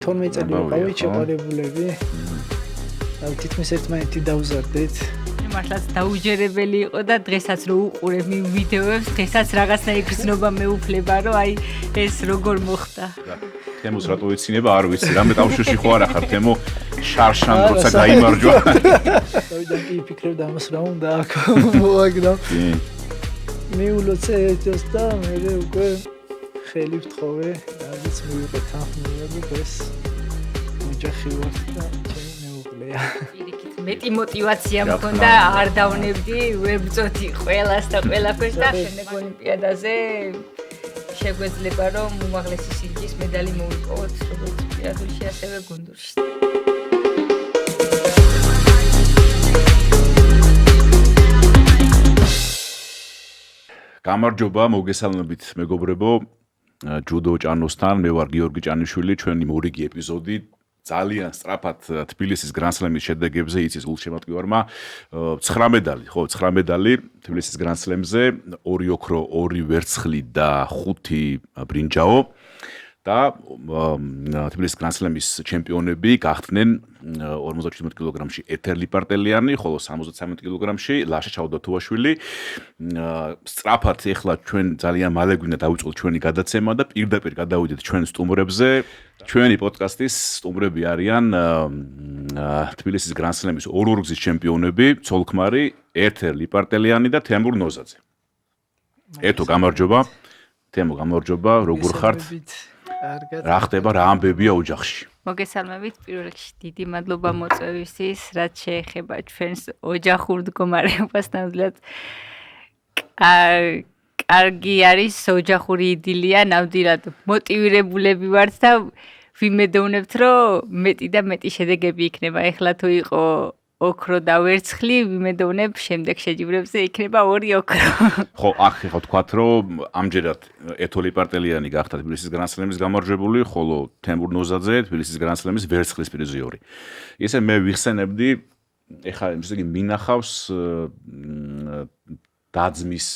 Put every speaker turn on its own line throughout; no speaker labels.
12 წელი ვიყავით შეყარებულები. თითქმის ერთმანეთი დავზარდეთ.
მართლაც დაუჯერებელი იყო და დღესაც რო უყურებ იმ ვიდეოებს, დღესაც რაღაცნაირი გრძნობა მეუფლება, რომ აი ეს როგორ მოხდა.
თემოს რატო ეცინება არ ვიცი, რამე ტავშოში ხო არ ახარ თემო შარშან როცა გაიმარჯვა.
დავიდან კი ფიქრობდა ამას რა უნდა აქ მოაგდო. მეულოცე ეჭოს და მე უკვე ხელი ვთხოვე, რაც მივიღე თანხმობა ეს ოჯახი ვარ და ჩემი მეუღლეა.
მეტი мотиваცია მქონდა, არ დავნებდი, ვებრძოთი ყველას და ყველაფერს და შემდეგ ოლიმპიადაზე შეგვეძლება რომ უმაღლესი სინჯის მედალი მოვიპოვოთ, როგორც პირადულში, ასევე გუნდურში.
გამარჯობა, მოგესალმებით მეგობრებო. ჯუდო ჭანოსთან, მე ვარ გიორგი ჭანიშვილი, ჩვენი მორიგი ეპიზოდი ძალიან სწრაფად თბილისის გრანსლემის შედეგებზე იცის გულშემატკივარმა 9 медали, ხო, 9 медали თბილისის გრანსლემზე, 2 ოქრო, 2 ვერცხლი და 5 ბრინჯაო. და თბილისის გრანსლემის ჩემპიონები გახდნენ 57 კილოგრამში ეთერ ლიპარტელიანი, ხოლო 73 კილოგრამში ლაშა ჩაუდათოვაშვილი. სწრაფად ეხლა ჩვენ ძალიან მალე გვინდა დავიწყოთ ჩვენი გადაცემა და პირდაპირ გადავიდეთ ჩვენ სტუმრებზე. ჩვენი პოდკასტის სტუმრები არიან თბილისის გრანსლემის ორგზის ჩემპიონები, ცოლ-ქმარი ეთერ ლიპარტელიანი და თემურ ნოზაძე. ეთო გამარჯობა. თემო გამარჯობა, როგორ ხართ? რა ხდება, რა ამბებია ოჯახში?
მოგესალმებით, პირველ რიგში დიდი მადლობა მოწვევისთვის, რაც შეეხება ჩვენს ოჯახურ მდგომარეობას, ნამდვილად კარგი არის ოჯახური იდილია, ნამდვილად მოტივირებულები ვართ და ვიმედოვნებთ, რომ მეტი და მეტი შედეგები იქნება. ეხლა თუ იყო ოქრო და ვერცხლი, ვიმედოვნებ შემდეგ შეჯიბრებზე იქნება 2 ოქრო.
ხო, აქ ხა ვთქვათ, რომ ამჯერად ეთო ლიპარტელიანი გახდა თბილისის გრანსლემის გამარჯვებული, ხოლო თემურ ნოზაძე თბილისის გრანსლემის ვერცხლის პრიზიორი. ისე მე ვიხსენებდი, ეხლა ესე იგი მინახავს დაძმის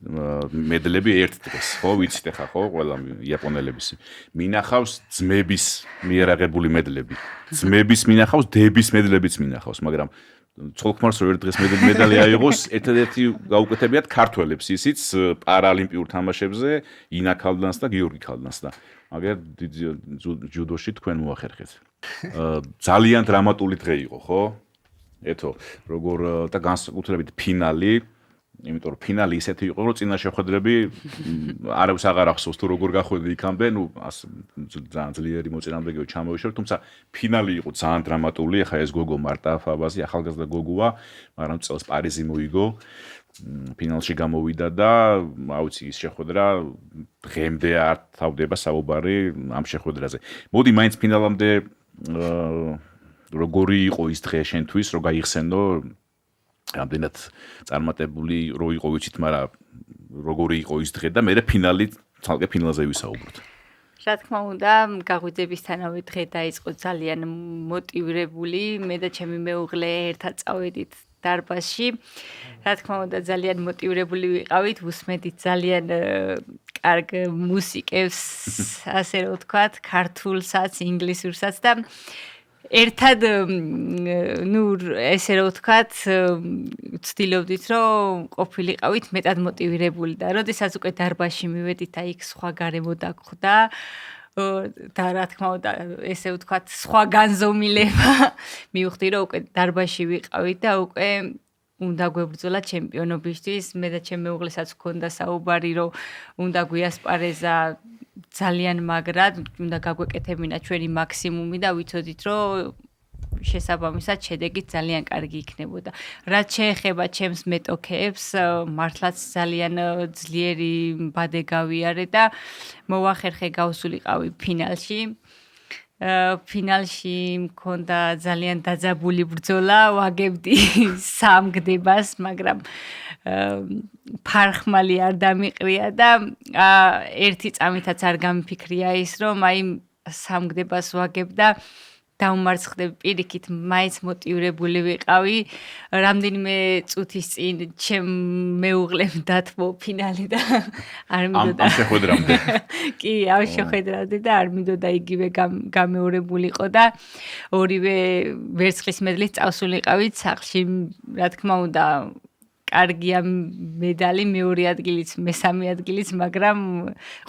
მედლები ერთ დღეს, ხო, ვიცით ეხლა, ხო, ყველა იაპონელების. მინახავს ძმების მიერაღებული მედლები. ძმების მინახავს, დების მედლებიც მინახავს, მაგრამ ცოლ-ქმარს რო ერთ დღეს მედალი აიღოს, ერთადერთი გაუკეთებიათ ქართველებს, ისიც პარალიმპიურ თამაშებზე, ინა ქალდანს და გიორგი ქალდანს და მაგრამ ჯუდოში თქვენ მოახერხეთ. ძალიან დრამატული დღე იყო, ხო? ეთო, როგორ და განსაკუთრებით ფინალი, იმიტომ რომ ფინალი ისეთი იყო, რომ წინა შეხვედრები არავის აღარ ახსოვს თუ როგორ გახვედი იქამდე, ნუ ძალიან ძლიერი მოწინააღმდეგეები ჩამოიშორეთ, თუმცა ფინალი იყო ძალიან დრამატული. ახლა ეს გოგო მარტა ფაბაზი, ახალგაზრდა გოგოა, მაგრამ წელს პარიზი მოიგო. ფინალში გამოვიდა და აუცი ის შეხვედრა დღემდე არ თავდება საუბარი ამ შეხვედრაზე. მოდი მაინც ფინალამდე როგორი იყო ის დღე შენთვის, რომ გაიხსენო ამდენად წარმატებული რო იყო ვიცით, მაგრამ როგორი იყო ის დღე და მე ფინალი ცალკე ფინალზე ვისაუბროთ.
რა თქმა უნდა, გაღვიძებისთანავე დღე დაიწყო ძალიან მოტივირებული, მე და ჩემი მეუღლე ერთად წავედით დარბაზში. რა თქმა უნდა, ძალიან მოტივირებული ვიყავით, ვუსმედით ძალიან კარგ მუსიკებს, ასე რომ ვთქვათ, ქართულსაც, ინგლისურსაც და ერთად ნუ ესე რომ ვთქვათ, ვცდილობდით, რომ ყოფილიყავით მეტად მოტივირებული და როდესაც უკვე დარბაზში მივედით და იქ სხვა გარემო დაგხვდა და რა თქმა უნდა, ესე ვთქვათ, სხვა განზომილება მივხვდი, რომ უკვე დარბაზში ვიყავით და უკვე უნდა გვებრძოლა ჩემპიონობისთვის. მე და ჩემი მეუღლესაც ჰქონდა საუბარი, რომ უნდა გვიასპარეზა ძალიან მაგრად, უნდა გაგვეკეთებინა ჩვენი მაქსიმუმი და ვიცოდით, რომ შესაბამისად შედეგით ძალიან კარგი იქნებოდა. რაც შეეხება ჩემს მეტოქეებს, მართლაც ძალიან ძლიერი ბადე გავიარე და მოვახერხე გავსულიყავი ფინალში. ფინალში მქონდა ძალიან დაძაბული ბრძოლა, ვაგებდი 3 გდებას, მაგრამ ფარხმალი არ დამიყრია და ერთი წამითაც არ გამიფიქრია ის, რომ აი 3 გდებას ვაგებ და დაუმარცხდები პირიქით, მაინც მოტივირებული ვიყავი. რამდენიმე წუთის წინ ჩემ მეუღლემ დათმო ფინალი და არ მინდოდა.
ამ შეხვედრამდე.
კი, ამ შეხვედრამდე და არ მინდოდა იგივე გამეორებულიყო და ორივე ვერცხლის მედლით წავსულიყავით სახლში, რა თქმა უნდა, კარგია მედალი, მეორე ადგილიც, მესამე ადგილიც, მაგრამ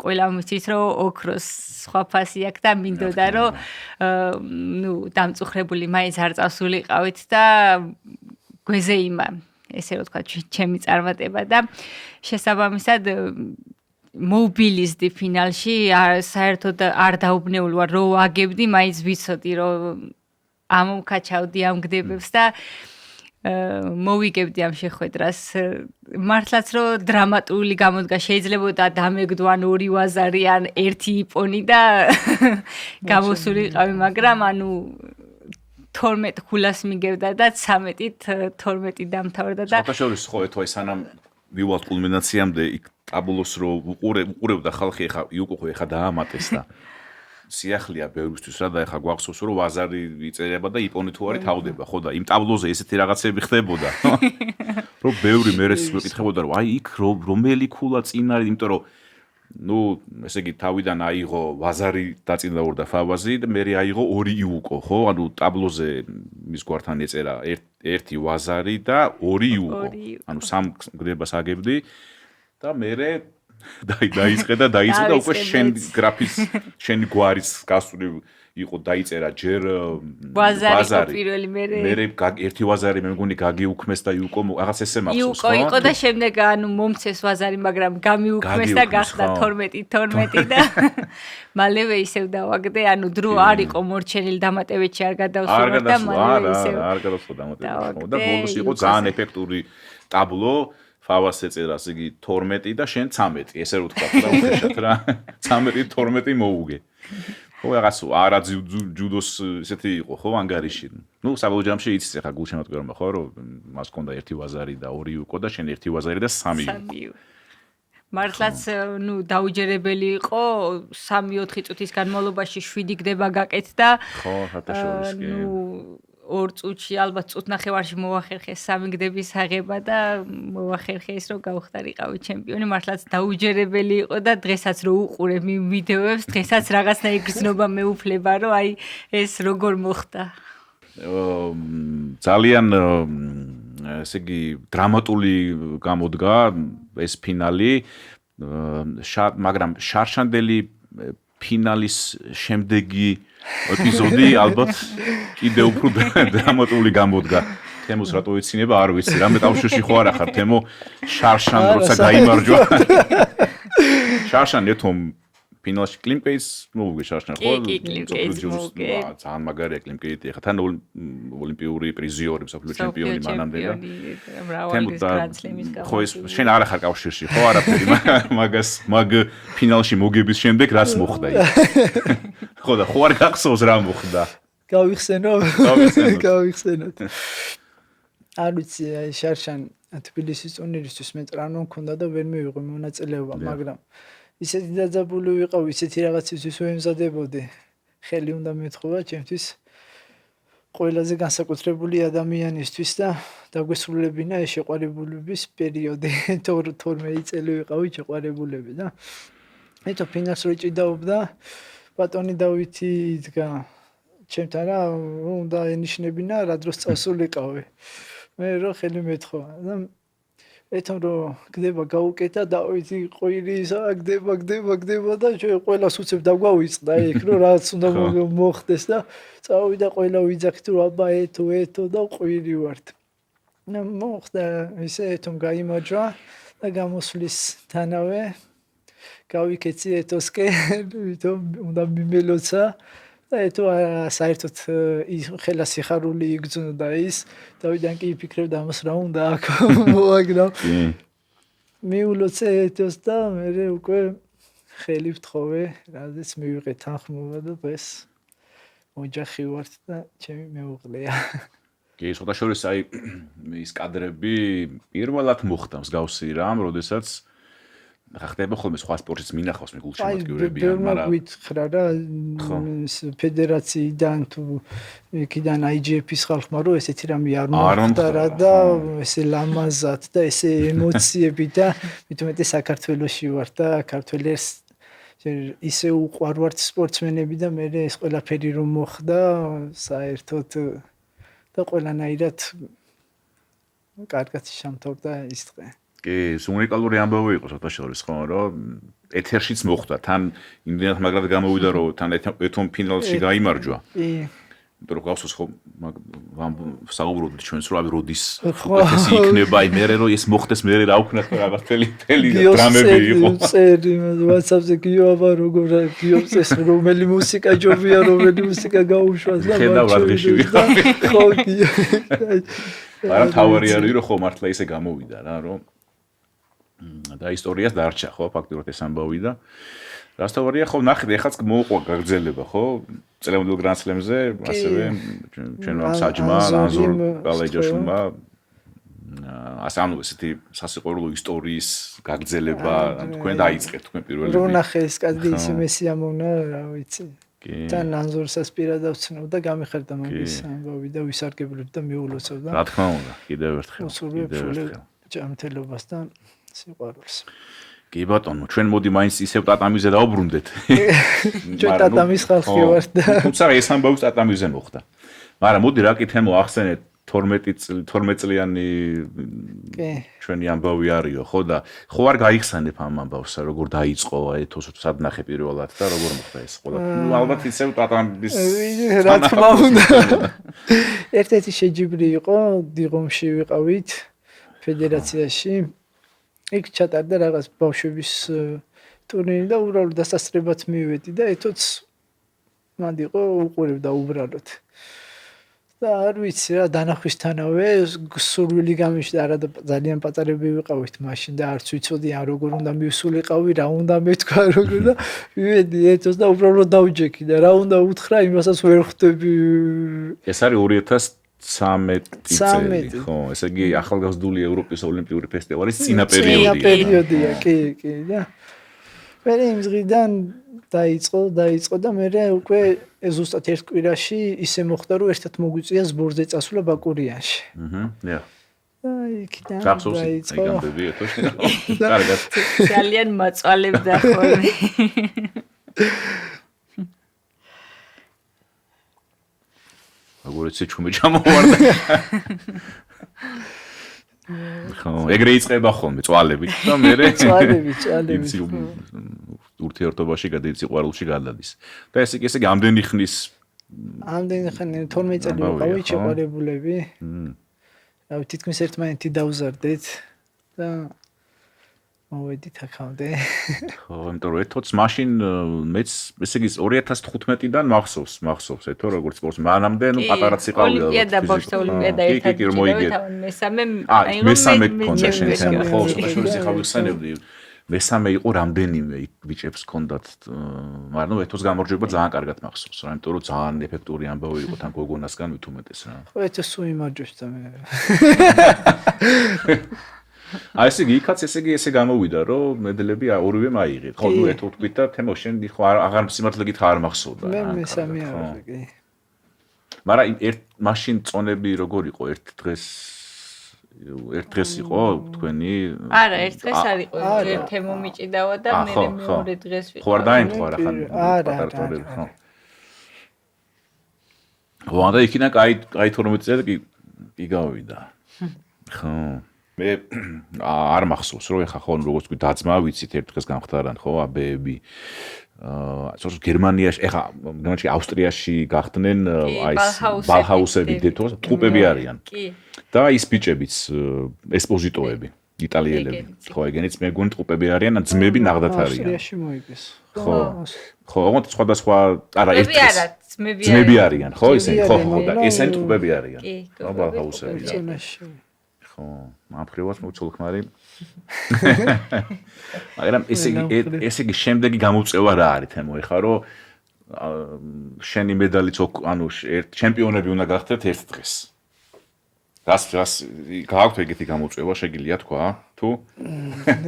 ყველა მისთვის რომ ოქროს სხვა ფასი აქვს და მინდოდა რომ დამწუხრებული მაინც არ წავსულიყავით და გვეზეიმა, ესე რომ თქვა, ჩემი წარმატება და შესაბამისად მობილიზდი ფინალში, საერთოდ არ დაუბნეულ ვარ, რომ ვაგებდი, მაინც ვიცოდი, რომ ამომქაჩავდი ამ გდებებს და მოვიგებდი ამ შეხვედრას. მართლაც რომ დრამატული გამოდგა, შეიძლებოდა დამეგდო ან 2 ვაზარი ან 1 იპონი და გამოსულიყავი, მაგრამ ანუ 12 ქულას მიგებდა და 13-ით 12 დამთავრდა და
საერთაშორისო ხო ეთო სანამ ვივალთ კულმინაციამდე იქ ტაბლოს რო უყურებდა ხალხი ხა იუკო ხა დაამატეს და სიახლეა ბევრისთვის რა და ეხა გვახსოვს რომ ვაზარი იწერება და იპონი თუ არის თავდება ხო და იმ ტაბლოზე ესეთი რაღაცები ხდებოდა რომ ბევრი მერეს მეკითხებოდა რომ აი იქ რომელი ქულა წინ არის იმიტომ რომ ნუ ესე იგი თავიდან აიღო ვაზარი დაწინაურდა ფავაზი და მე აიღო 2 იუკო ხო ანუ ტაბლოზე მის გვართან ეწერა 1 ვაზარი და 2 იუკო ანუ 3 გდებას აგებდი და მე დაიწყე და უკვე შენ გრაფის შენი გვარის გასული იყო დაიწერა ჯერ
ვაზარი პირველი მე
1 ვაზარი მე მგონი გაგიუქმეს და იუკო რაღაც ესე მახსოვს
ხო იყო და შემდეგ ანუ მომცეს ვაზარი მაგრამ გამიუქმეს და გახდა 12 და მალევე ისევ დავაგდე ანუ დრო არ იყო მორჩენილი დამატებითში არ გადავსვლა და მალევე ისევ
არ გადავსვლა დამატებითში და ბოლოს იყო ძალიან ეფექტური ტაბლო ფავას ეწერას იგი 12 და შენ 13 ესე რო თქვა და უხეშად რა 13 12 მოუგე ხო რაღაც არა ჯუდოს ესეთი იყო ხო ანგარიში ნუ საბოლოო ჯამში იცის ახლა გულშემატკივრობა ხო რომ მას ჰქონდა 1 ვაზარი და 2 იუკო და შენ 1 ვაზარი და 3 იუკო
მართლაც ნუ დაუჯერებელი იყო 3-4 წუთის განმავლობაში 7 გდება გაკეთდა
ხო საერთაშორისო კი
ნუ 2 წუთში ალბათ წუთნახევარში მოვახერხეს 3 გდების აღება და მოვახერხეს რომ გავხდარიყავი ჩემპიონი მართლაც დაუჯერებელი იყო და დღესაც რო უყურებ იმ ვიდეოებს დღესაც რაღაცნაირი გრძნობა მეუფლება რომ აი ეს როგორ მოხდა
ძალიან ესე იგი დრამატული გამოდგა ეს ფინალი მაგრამ შარშანდელი ფინალის შემდეგი ეპიზოდი ალბათ კიდე უფრო დრამატული გამოდგა. თემოს რატო იცინება არ ვიცი. რამე ტავშოში ხო არ ახარ თემო შარშან როცა გაიმარჯვა. შარშან ეთომ ფინალში კლიმკეის მოუგე შარშან ხო? ძალიან მაგარია კლიმკეიტი. ხა თან ოლიმპიური პრიზიორი, საფრთხე ჩემპიონი მანამდე და თემო ხო ეს შენ არ ახარ კავშირში ხო არაფერი მაგ ფინალში მოგების შემდეგ რაც მოხდა იქ. ხო და ხო არ გახსოვს რა მოხდა.
გავიხსენოთ. არ ვიცი, აი შარშან თბილისის ტურნირისთვის მე ტრანო მქონდა და ვერ მივიღო მონაწილეობა, მაგრამ ისეთი დაძაბული ვიყავ, ისეთი რაღაცისთვის ვემზადებოდი. ხელი უნდა მეთხოვა ჩემთვის ყველაზე განსაკუთრებული ადამიანისთვის და დაგვესრულებინა ეს შეყვარებულების პერიოდი. 12 წელი ვიყავი შეყვარებულები და ეთო ფინალს რო ჭიდაობდა ბატონი დავითი იდგა ჩემთან რა უნდა ენიშნებინა რა დროს წასულიყავი. მე რო ხელი მეთხოვა და ეთომ რომ გდება გაუკეთა დავითი ყვირისა გდება და ჩვენ ყველას უცებ დაგვავიწყდა იქ რომ რაც უნდა მოხდეს და წავიდა ყველა ვიძახით რომ აბა ეთო და ყვირი ვართ. მოხდა ისე ეთომ გაიმარჯვა და გამოსვლის თანავე გავიქეცი ეთოსკე ვითომ უნდა მიმელოცა და ეთო საერთოდ ხელა სიხარული იგრძნოდა ის დავიდან კი ფიქრობდა ამას რა უნდა აქ მოაგდო მიულოცე ეთოს და მე უკვე ხელი ვთხოვე რადგან მივიღე თანხმობა და ეს ოჯახი ვართ და ჩემი მეუღლეა
კი შეხოთაშორის აი ის კადრები პირველად მოხდა მსგავსი რამ როდესაც ხა ხდება ხოლმე სხვა სპორტის მინახავს მე გულშემატკივრები
მაგრამ გითხრა რა ფედერაციიდან თუ იქიდან IGF-ის ხალხმა რომ ესეთი რამე არ მოხდა რა და ესე ლამაზად და ესე ემოციები და მithumetes საქართველოში ვარ და ქართველებს ისე უყვარვართ სპორტსმენები და მე ეს ყველაფერი რომ მოხდა საერთოდ და ყველანაირად კარგად შემთავრდა ის დღე.
კი, უნიკალური ამბავი იყო საერთაშორისო ხო, რომ ეთერშიც მოხდა, თან იმდენად მაგრად გამოვიდა, რომ თან ეთონ ფინალში გაიმარჯვა.
კი.
იმიტომ რომ გახსოვს ხო საუბრობთ ჩვენს რომ როდის ეს იქნება, აი მე რომ ეს მოხდეს მე რა ვქნათ რაღაც თელი დრამები იყო.
წერი WhatsApp-ზე გიოვა როგორ გიობს ეს რომელი მუსიკა ჯობია, რომელი მუსიკა გაუშვას და ხო კი.
მაგრამ თავარი არის რომ ხო მართლა ისე გამოვიდა რა რომ და ისტორიას დარჩა ხო ფაქტობრივად ეს ამბავი და რასთავარია ხო ნახეთ ეხაც მოუყვა გაგრძელება ხო წელამდელ გრანდსლემზე ასევე ჩვენმა საჯმა ანზორ ბალაჯაშვილმა ასამნუ ესეთი სასიყვარულო ისტორიის გაგრძელება თქვენ დაიწყეთ თქვენ პირველი
რო ნახე ეს კაცი ისე მესიამოვნა რა ვიცი თან ანზორსაც პირადად ვცნო და გამიხარდა მაგის ამბავი და ვისარგებლებ და მიულოცავ და
რა თქმა უნდა კიდევ ერთხელ
ჯანმრთელობასთან სიყვარულს
კი ბატონო ჩვენ მოდი მაინც ისევ ტატამიზე დავბრუნდეთ
ჩვენ ტატამის ხალხი ვართ და
თუმცა ეს ამბავი ტატამიზე მოხდა მაგრამ მოდი რა კი თემო ახსენეთ 12 წლიანი ჩვენი ამბავი არისო ხო და ხო არ გაიხსენებ ამ ამბავს როგორ დაიწყო ეთოს სად ნახე პირველად და როგორ მოხდა ეს ყველა ალბათ ისევ ტატამის
რა თქმა უნდა ერთ-ერთი შეჯიბრი იყო დიღომში ვიყავით ფედერაციაში იქ ჩატარდა რაღაც ბავშვების ტურნირი და უბრალოდ დასასწრებად მივედი და ეთოც მანდ იყო უყურებდა უბრალოდ და არ ვიცი რა დანახვისთანავე სურვილი გამიშდა არა და ძალიან პატარები ვიყავით მაშინ და არც ვიცოდი ან როგორ უნდა მივსულიყავი რა უნდა მეთქვა როგორ და მივედი ეთოს და უბრალოდ დავჯექი და რა უნდა უთხრა იმასაც ვერ ხვდები
ეს არის 2013 წელი ხო ესე იგი ახალგაზრდული ევროპის ოლიმპიური ფესტივალის წინა
პერიოდია კი და მე იმ დღიდან დაიწყო და მე უკვე ზუსტად ერთ კვირაში ისე მოხდა რომ ერთად მოგვიწია სბორზე წასვლა ბაკურიანში
და
იქიდან
დაიწყო გამბები ეთოში კარგად
ძალიან მაწვალებდა ხოლმე
აგორეცი ჩუმე ჩამოვარდა ხო ეგრე იწყება ხოლმე წვალებით და მე
წვალებით
ურთიერთობაში გადაიც სიყვარულში გადადის და ესე იგი ამდენი ხნის
12 წელი ვიყავით შეყვარებულები რა თითქმის ერთმანეთი დავზარდეთ და მოვედით აქამდე
ხო იმიტომ რომ ეთოც მაშინ მეც ესე იგი 2015-დან მახსოვს ეთო როგორც სპორტს მანამდე ნუ პატარა სიყავი
ოლიმპიადა ბავშვთა ოლიმპიადა ერთად
მესამე კონდა შენთან ხო სპეციალიზი ხავიხსენებდი მესამე იყო რამდენიმე ბიჭებს ჰქონდათ მაგრამ ეთოს გამარჯვება ძალიან კარგად მახსოვს რა იმიტომ რომ ძალიან ეფექტური ამბავი იყო თან გოგონასგან მithumetes რა
ხო ეთოს სულ იმარჯვებს და მე
აი ესე იგი იქაც ესე იგი ესე გამოვიდა რომ მედლები ორივე მაიღეთ ხო ნუ ეთო თქვით და თემო შენ ხო აღარ სიმართლე გითხრა არ მახსოვდა
მე მესამე არა კი
მაგრამ ერთ მაშინ წონები როგორ იყო ერთ დღეს იყო თქვენი
არა ერთ დღეს არ იყო თემო მიჭიდავა და მე მეორე დღეს ვიყავ
ხო არ დაემთხვა რა ხან პატარტორები ხო ხო და იქიდან კაი 12 წელი კი გავიდა ხო მე არ მახსოვს რომ ეხა ხო როგორც თქვი დაძმა ვიცით ერთ დღეს გამختارან ხო აბეები სულ გერმანიაში ეხა გერმანიაში ავსტრიაში გახდნენ აი ბალჰაუსები დეთოს ტყუპები არიან და ის ბიჭებიც ესპოზიტოები იტალიელები ხო ეგენიც მე გონ ტყუპები არიან ძმები ნახდათ არიან
ავსტრიაში მოიგეს
ხო ოღონდ სხვადასხვა არა ეს ძმები არიან ხო ისინი ხო და ესენი ტყუპები არიან ხო ბალჰაუსები ხო მაფრევას მოцолხმარი მაგრამ ესე იგი შემდეგი გამოწევა რა არის თემო ეხა რომ შენი მედალიც ანუ ერთ ჩემპიონები უნდა გახდეთ ერთ დღეს რას გააქვთ ეგეთი გამოწვევა შეგიძლია თქვა თუ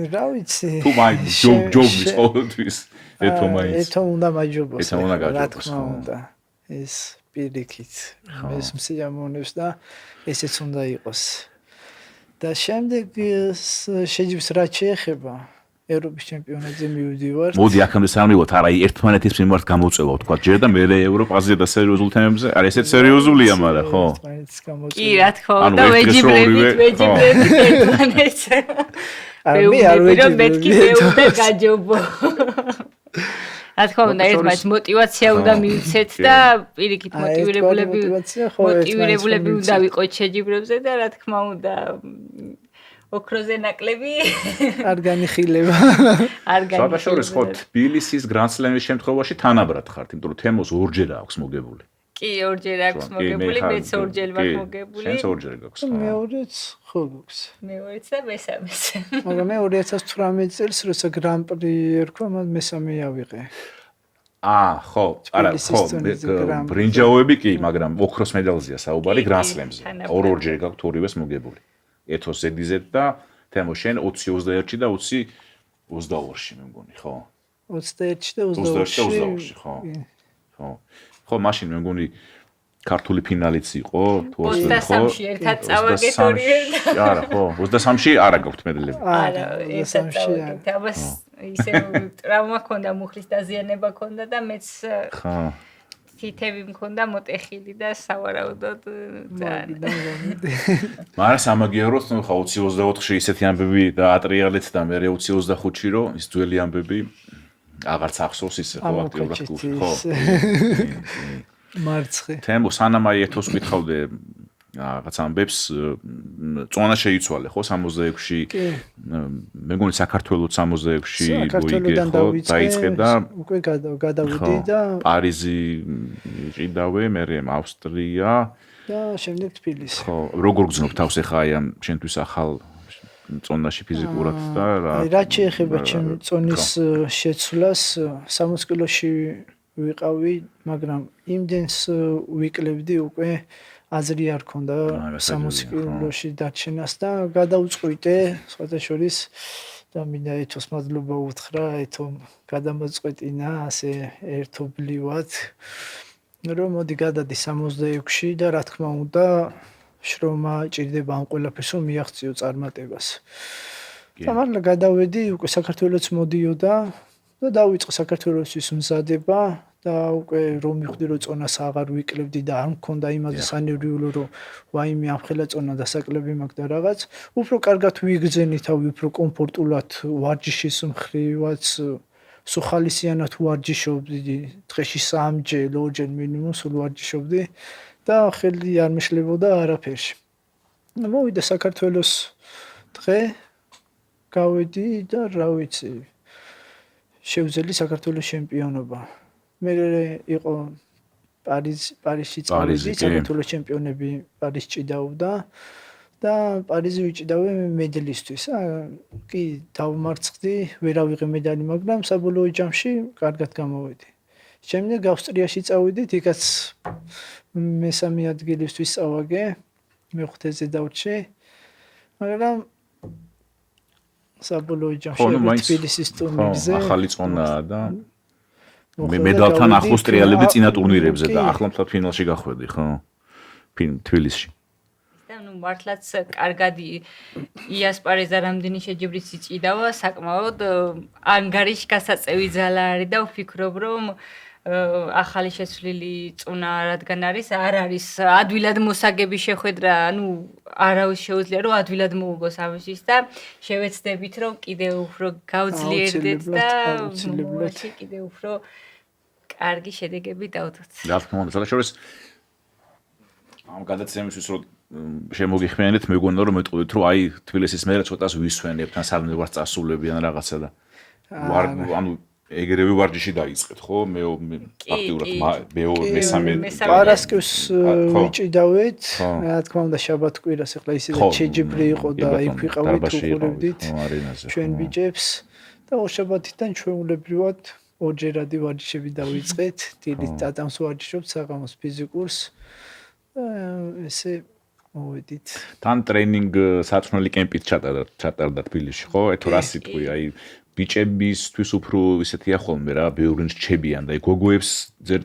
რა ვიცი
თუ მაინც ჯობის ყოველთვის ეთო მაინც
ეთო უნდა მაჯობოს
ეთო უნდა
რა
გაჯობოს
თქმა უნდა ეს პირიქით ეს მსიამოვნებს და ესეც უნდა იყოს და შემდეგ შეჯიბს რაც შეეხება ევროპის ჩემპიონატზე მივდივარ.
მოდი აქამდე სამივოთ, არა, ერთმანეთის მიმართ გამოწვევა თქვა, ჯერ და მერე ევროპაზე და სერიოზულ თემებზე. არა, ესეც სერიოზულია, მაგრამ ხო.
კი, რა თქმა უნდა, ვეჯიბრებით ერთმანეთს. მე არ ვეჯიბრებ, მეთქი მეუბნე გაჯობო. რა თქმა უნდა, ერთმანეთს мотиваცია უნდა მივცეთ და პირიქით მოტივირებულები უნდა ვიყოთ შეჯიბრებზე და რა თქმა უნდა ოქროზე ნაკლები
არ განიხილება.
არ განიხილება.
საერთაშორისო ხო თბილისის გრანდსლემის შემთხვევაში თანაბრად ხართ, იმიტომ რომ თემოს ორჯერ აქვს მოგებული.
კი, ორჯერ აქვს მოგებული, მეც ორჯერ ვარ მოგებული.
შენც ორჯერ გაქვს.
მეორეც ხო გაქვს.
მეორეც და მესამეც.
მაგრამ მე 2018 წელს როცა გრან-პრი ერქვა, მან მესამე ავიღე.
ხო, არა, ხო, ბრინჯაოები კი, მაგრამ ოქროს მედალზეა საუბარი გრანდსლემზე. ორ-ორჯერ გაქვთ ორივეს მოგებული. ეთოს ზედიზეთ და თემო შენ 20-21-ში და 20-22-ში მე მგონი, ხო?
21-ში და 22-ში,
ხო. ხო. ხო, მაშინ მე მგონი ქართული ფინალიც იყო, თუ
23-ში ერთად წავაგეთ ორივე.
არა, ხო, 23-ში არა გაქვთ მედლები.
არა, 23-ში არა. ამას ისე ტრავმა ქონდა, მუხლის დაზიანება ქონდა და მეც ხო. თითები მქონდა მოტეხილი და სავარაუდოდ
მაგრამ სამაგიეროს ნუ ხა 20-24-ში ისეთი ამბები და ატრიალეთ და მე 20-25-ში რომ ის ძველი ამბები აღარც ახსოვს ისე ხო აქტიურად გულში ხო
მარცხე
თემო სანამ აი ეთოს კითხავდე რაღაც ამბებს წონა შეიცვალე ხო 66-ში მე მგონი საქართველოს 66-ში მოიგე ხო დაიწყე და
უკვე გადავიდი და
პარიზი ჭიდავე მე ავსტრია
და შემდეგ თბილისი
ხო როგორ გძნობ თავს ახლა აი ამ შენთვის ახალ წონაში ფიზიკურად და
რა შეეხება ჩემ წონის შეცვლას 60 კილოში ვიყავი მაგრამ იმდენს ვიკლებდი უკვე აზრი არ ქონდა 60 კილოში დარჩენას და გადავწყვიტე სხვათა შორის და მინდა ეთოს მადლობა უთხრა ეთომ გადამოწყვეტინა ასე ერთობლივად რომ მოდი გადადი 66-ში და რა თქმა უნდა შრომა ჭირდება ამ ყველაფერს რომ მიაღწიო წარმატებას და მართლა გადავედი უკვე საქართველოს მოდიოდა და დავიწყე საქართველოსთვის მზადება და უკვე რომ მივხვდი რომ წონას აღარ ვიკლებდი და არ მქონდა იმაზე სანერვიულო რომ ვაიმე ამხელა წონა დასაკლები მაქვს და რაღაც უფრო კარგად ვიგრძენი თავი უფრო კომფორტულად ვარჯიშის მხრივაც სუხალისიანად ვარჯიშობდი დღეში 3-ჯერ 2-ჯერ მინიმუმ სულ ვარჯიშობდი და ხელი არ მეშლებოდა არაფერში მოვიდა საქართველოს დღე გავედი და რა ვიცი შევძელი საქართველოს ჩემპიონობა მე იყო პარიზში წავედი საქართველოს ჩემპიონები პარიზში ჭიდაობდა და პარიზი ვიჭიდავე მედლისთვის კი დავმარცხდი ვერავიღე მედალი მაგრამ საბოლოო ჯამში კარგად გამოვედი შემდეგ ავსტრიაში წავედით იქაც მესამე ადგილისთვის წავაგე მეხუთეზე დავრჩე მაგრამ საბოლოო ჯამში თბილისის ტურნირზე
ახალი წონაა და მე მედალთან ახლოს ტრიალები წინა ტურნირებზე და ახლა მთლად ფინალში გახვედი ხო თბილისში
და ნუ მართლაც კარგად იასპარეზა რამდენი შეჯიბრის იწიდავა საკმაოდ ანგარიში გასაწევი ძალა არის და ვფიქრობ რომ ახალი შეცვლილი წონა რადგან არის არ არის ადვილად მოსაგები შეხვედრა ანუ არავის შეუძლია რომ ადვილად მოუგოს ამისთვის და შევეცდებით რომ კიდევ უფრო გავძლიერდეთ და მოუაში კიდევ უფრო კარგი შედეგები დავდოთ
რა თქმა უნდა საერთოდ ამ გადაცემისთვის რომ შემოგიხმიანეთ მეგონა რომ მეტყოდით რომ აი თბილისის მერე ცოტას ვისვენებთ ან სადმე ვარ წასულები ან რაღაცა და ანუ ეგრევე ვარჯიში დაიწყეთ ხო მე აქტიურად მესამე
პარასკევს ვიჭიდავით რა თქმა უნდა შაბათ-კვირას ახლა ისე შეჯიბრი იყო და იქ ვიყავით უყურებდით ჩვენ ბიჭებს და შაბათიდან ჩვეულებრივად ორჯერადი ვარჯიშები დავიწყეთ დილით ტატამს ვარჯიშობთ საღამოს ფიზიკურს და ესე მოვედით.
თან ტრეინინგ საწვრთნელი კემპით ჩატარდა თბილისში, ხო? ეთო რა სიტყვია, აი ბიჭებისთვის უფრო ისეთია ხოლმე რა, ბევრი რჩებიან და გოგოებს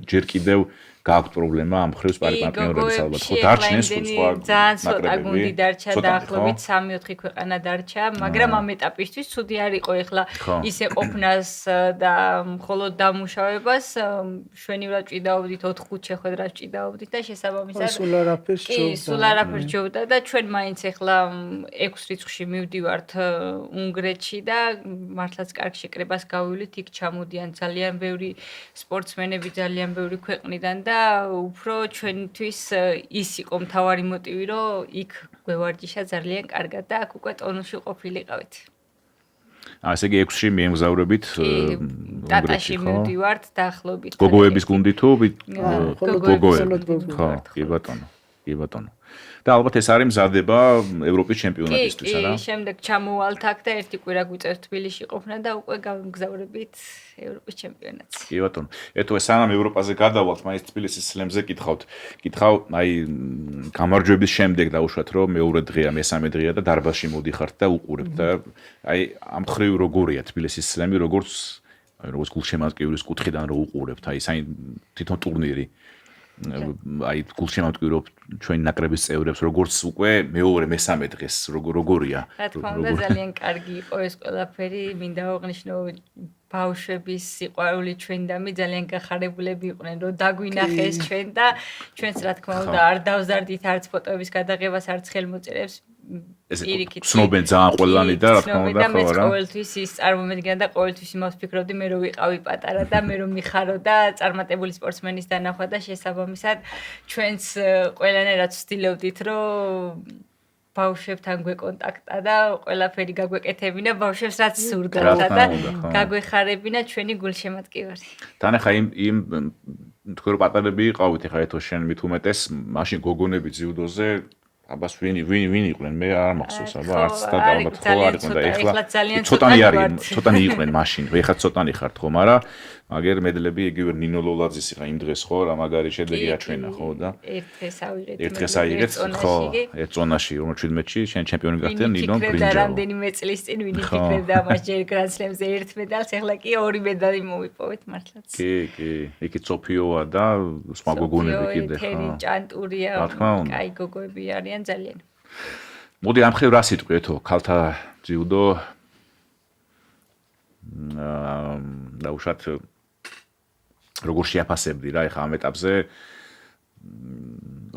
ჯერ კიდევ გააქვთ პრობლემა ამ ხრივ პარტნიორების ალბათ ხო დარჩნენ სხვა
ძალიან ცოტა გუნდი დარჩა დაახლოებით 3-4 ქვეყანა დარჩა, მაგრამ ამ ეტაპისთვის ცუდი არ იყო ეხლა ისე ყოფნას და მხოლოდ დამუშავებას შვენივრად ჭიდაობდით 4-5 შეხვედრას ჭიდაობდით და შესაბამისად
სულ არაფერს ჯობდა.
სულ არაფერს ჯობდა და ჩვენ მაინც ეხლა 6 რიცხვში მივდივართ უნგრეთში და მართლაც კარგ შეკრებას გავივლით, იქ ჩამოდიან ძალიან ბევრი სპორტსმენები ძალიან ბევრი ქვეყნიდან და უფრო ჩვენთვის ის იყო მთავარი მოტივი, რომ იქ გვევარჯიშა ძალიან კარგად და აქ უკვე ტონუსში ყოფილიყავით.
ასე იგი 6-ში მიემგზავრებით
ტატაში მივდივართ დაახლოებით.
გოგოების გუნდი თუ
გოგოები.
ხო, კი ბატონო. კი ბატონო. და ალბათ ეს არის მზადება ევროპის ჩემპიონატისთვის, არა?
კი, შემდეგ ჩამოვალთ აქ და ერთი კვირა გვიწევს თბილისში ყოფნა და უკვე გავიმგზავრებით ევროპის ჩემპიონატს.
კი ბატონო. ეთო სანამ ევროპაზე გადავალთ, მაინც თბილისის სლემზე კითხავ, აი გამარჯვების შემდეგ დაუშვათ, რომ მეორე დღეა, მესამე დღეა და დარბაზში მოდიხართ და უყურებთ და აი ამ ხრივ როგორია თბილისის სლემი, როგორც გულშემატკივრის კუთხიდან რო უყურებთ, აი თვითონ ტურნირი აი გულშემატკივრო ჩვენი ნაკრების წევრებს როგორც უკვე მეორე მესამე დღეს როგორია
რა თქმა უნდა ძალიან კარგი იყო ეს ყველაფერი მინდა აღნიშნო ბავშვების სიყვარული ჩვენდამი ძალიან გახარებულები იყვნენ რომ დაგვინახეს ჩვენ და ჩვენც რა თქმა უნდა არ დავზარდით არც ფოტოების გადაღებას არც ხელმოწერებს
პირიქით ცნობენ ძალიან ყველანი და რა თქმა უნდა
ხო რა ყოველთვის ის წარმომედგენა და ყოველთვის იმას ვფიქრობდი მე რომ ვიყავი პატარა და მე რომ მიხარო და წარმატებული სპორტსმენის დანახვა და შესაბამისად ჩვენც ყველანაირად ვცდილობდით რომ ბავშვებთან გვეკონტაქტა და ყველაფერი გაგვეკეთებინა ბავშვებს რაც სურდათ და გაგვეხარებინა ჩვენი გულშემატკივარი.
თან ახლა იმ თქვენ რომ პატარები იყავით ახლა ეთო შენ მით უმეტეს მაშინ გოგონები ძიუდოზე აბას ვინ იყვნენ მე არ მახსოვს აბა არც და ალბათ ხო არ იყვნენ და ეხლა ცოტანი იყვნენ მაშინ ეხლა ცოტანი ხართ ხო მაგრამ მაგერ მედლები იგივე ნინო ლოლაძის იყო იმ დღეს ხო რა მაგარი შედეგი აჩვენა ხო და ერთ დღეს აიღეთ ხო ერთ ზონაში 57-ში შენ ჩემპიონი გახდე ნინო ბრინჯაო
რამდენიმე წლის წინ ვინი ფიქრობდა მას ჯერ გრანდსლემზე ერთ მედალს ეხლა კი ორი მედალი მოვიპოვეთ მართლაც
კი იქ სოფიოა და სხვა გოგონები კიდე ხო
თერი ჭანტურია კაი გოგოები არიან ძალიან
მოდი ამ ხევ რა სიტყვიეთო ქალთა ძიუდო დაუშვათ როგორ შეაფასებდი რა ეხა ამ ეტაპზე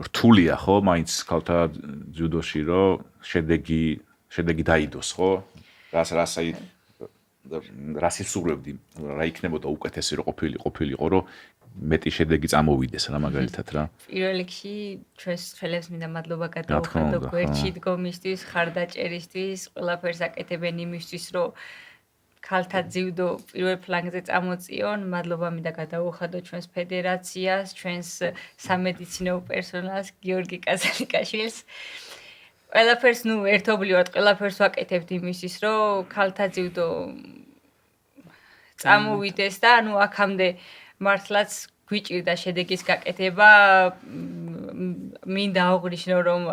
რთულია ხო მაინც ქალთა ძიუდოში რომ შედეგი დაიდოს ხო რას ისურვებდი რა იქნებოდა უკეთესი რომ ყოფილიყო რომ მეტი შედეგი წამოვიდეს რა მაგალითად რა
პირველ რიგში ჩვენს ხელებს მინდა მადლობა გადაუხადო გვერდში დგომისთვის ხარდაჭერისთვის ყველაფერს აკეთებენ იმისთვის რომ ქალთა ძიუდო პირველ ფლანგზე წამოწიონ, მადლობა მინდა გადაუხადო ჩვენს ფედერაციას, ჩვენს სამედიცინო პერსონალს, გიორგი კაზალიკაშვილს. ყველაფერს ერთობლივად ყველაფერს ვაკეთებთ იმისთვის, რომ ქალთა ძიუდო წამოვიდეს და აქამდე მართლაც გვიჭირდა შედეგის გაკეთება მინდა აღვნიშნო რომ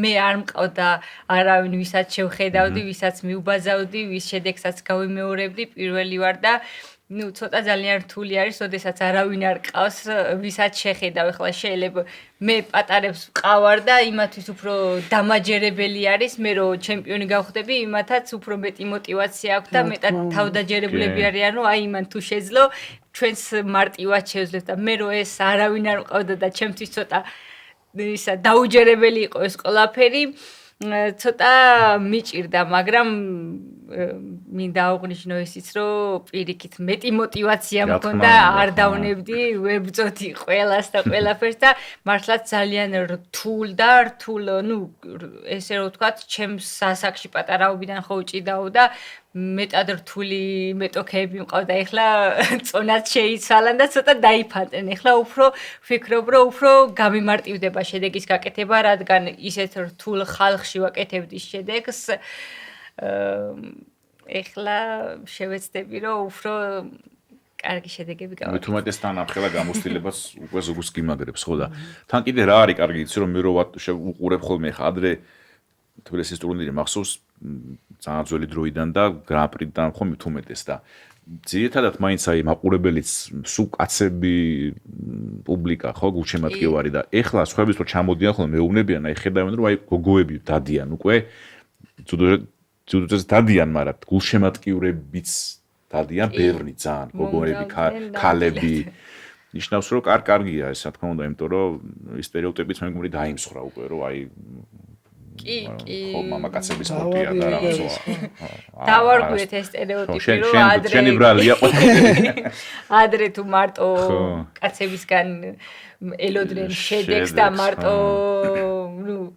მე არ მყავდა არავინ ვისაც შევხედავდი ვისაც მიუბაზავდი ვის შედეგსაც გავიმეორებდი პირველი ვარ და ცოტა ძალიან რთული არის ოდესაც არავინ არ ყავს ვისაც შეხედავ ახლა შეიძლება მე პატარებს ვყავარ და იმათვის უფრო დამაჯერებელი არის მე რომ ჩემპიონი გავხდები იმათაც უფრო მეტი мотиваცია აქვს და მეტად თავდაჯერებულები არიან რომ აი იმან თუ შეძლო ჩვენს მარტივად შევძლებ და მე რომ ეს არავინ არ მყავდა და ჩემთვის ცოტა ისა დაუჯერებელი იყო ეს ყველაფერი ცოტა მიჭირდა მაგრამ მინდა აღვნიშნო ისიც რომ პირიქით მეტი мотиваცია მქონდა არ დავნებდი ვებრძოდი ყველას და ყველაფერს და მართლაც ძალიან რთულ ესე რომ ვთქვათ ჩემს სასაკში პატარაობიდან ხო უჭიდაო და მეტად რთული მეტოქეები მყავდა ეხლა წონაც შეიცვალა და ცოტა დაიფანტნენ ეხლა უფრო ვფიქრობ რომ უფრო გამიმარტივდება შედეგის გაკეთება რადგან ისეთ რთულ ხალხში ვაკეთებდი შედეგს ეხლა შევეცდები რომ უფრო კარგი შედეგები
მე
გავაკეთე.
თუმეტეს თან ამხელა გამოცდილებას უკვე ზოგს გიმაგრებს ხო და თან კიდე რა არის კარგი იცი რომ მე რო უყურებ ხოლმე ხა ადრე თბილისის ტურნირი მახსოვს ძალიან ძველი დროიდან და გრან-პრიდან ხომ თუმეტეს და ძირითადად მაინც აი მაყურებელიც სულ კაცები პუბლიკა ხო გულშემატკივარი და ეხლა სხვაების რო ჩამოდიან ხოლმე მეუბნებიან აი ხედავენ რომ აი გოგოები დადიან უკვე ძუდოზე დადიან მაგრამ გულშემატკივრებიც დადიან ბევრი ძალიან გოგოები ქალები ნიშნავს რომ კარგია ეს რა თქმა უნდა იმიტომ რომ ის სტერეოტიპიც მე მგონი დაიმსხრა უკვე რომ აი ხო მამაკაცების სპორტია და რაღაცა
დავარგვიეთ ეს სტერეოტიპი რომ ადრე
შენი ბრალია
ადრე თუ მარტო კაცებისგან ელოდნენ შედეგს და მარტო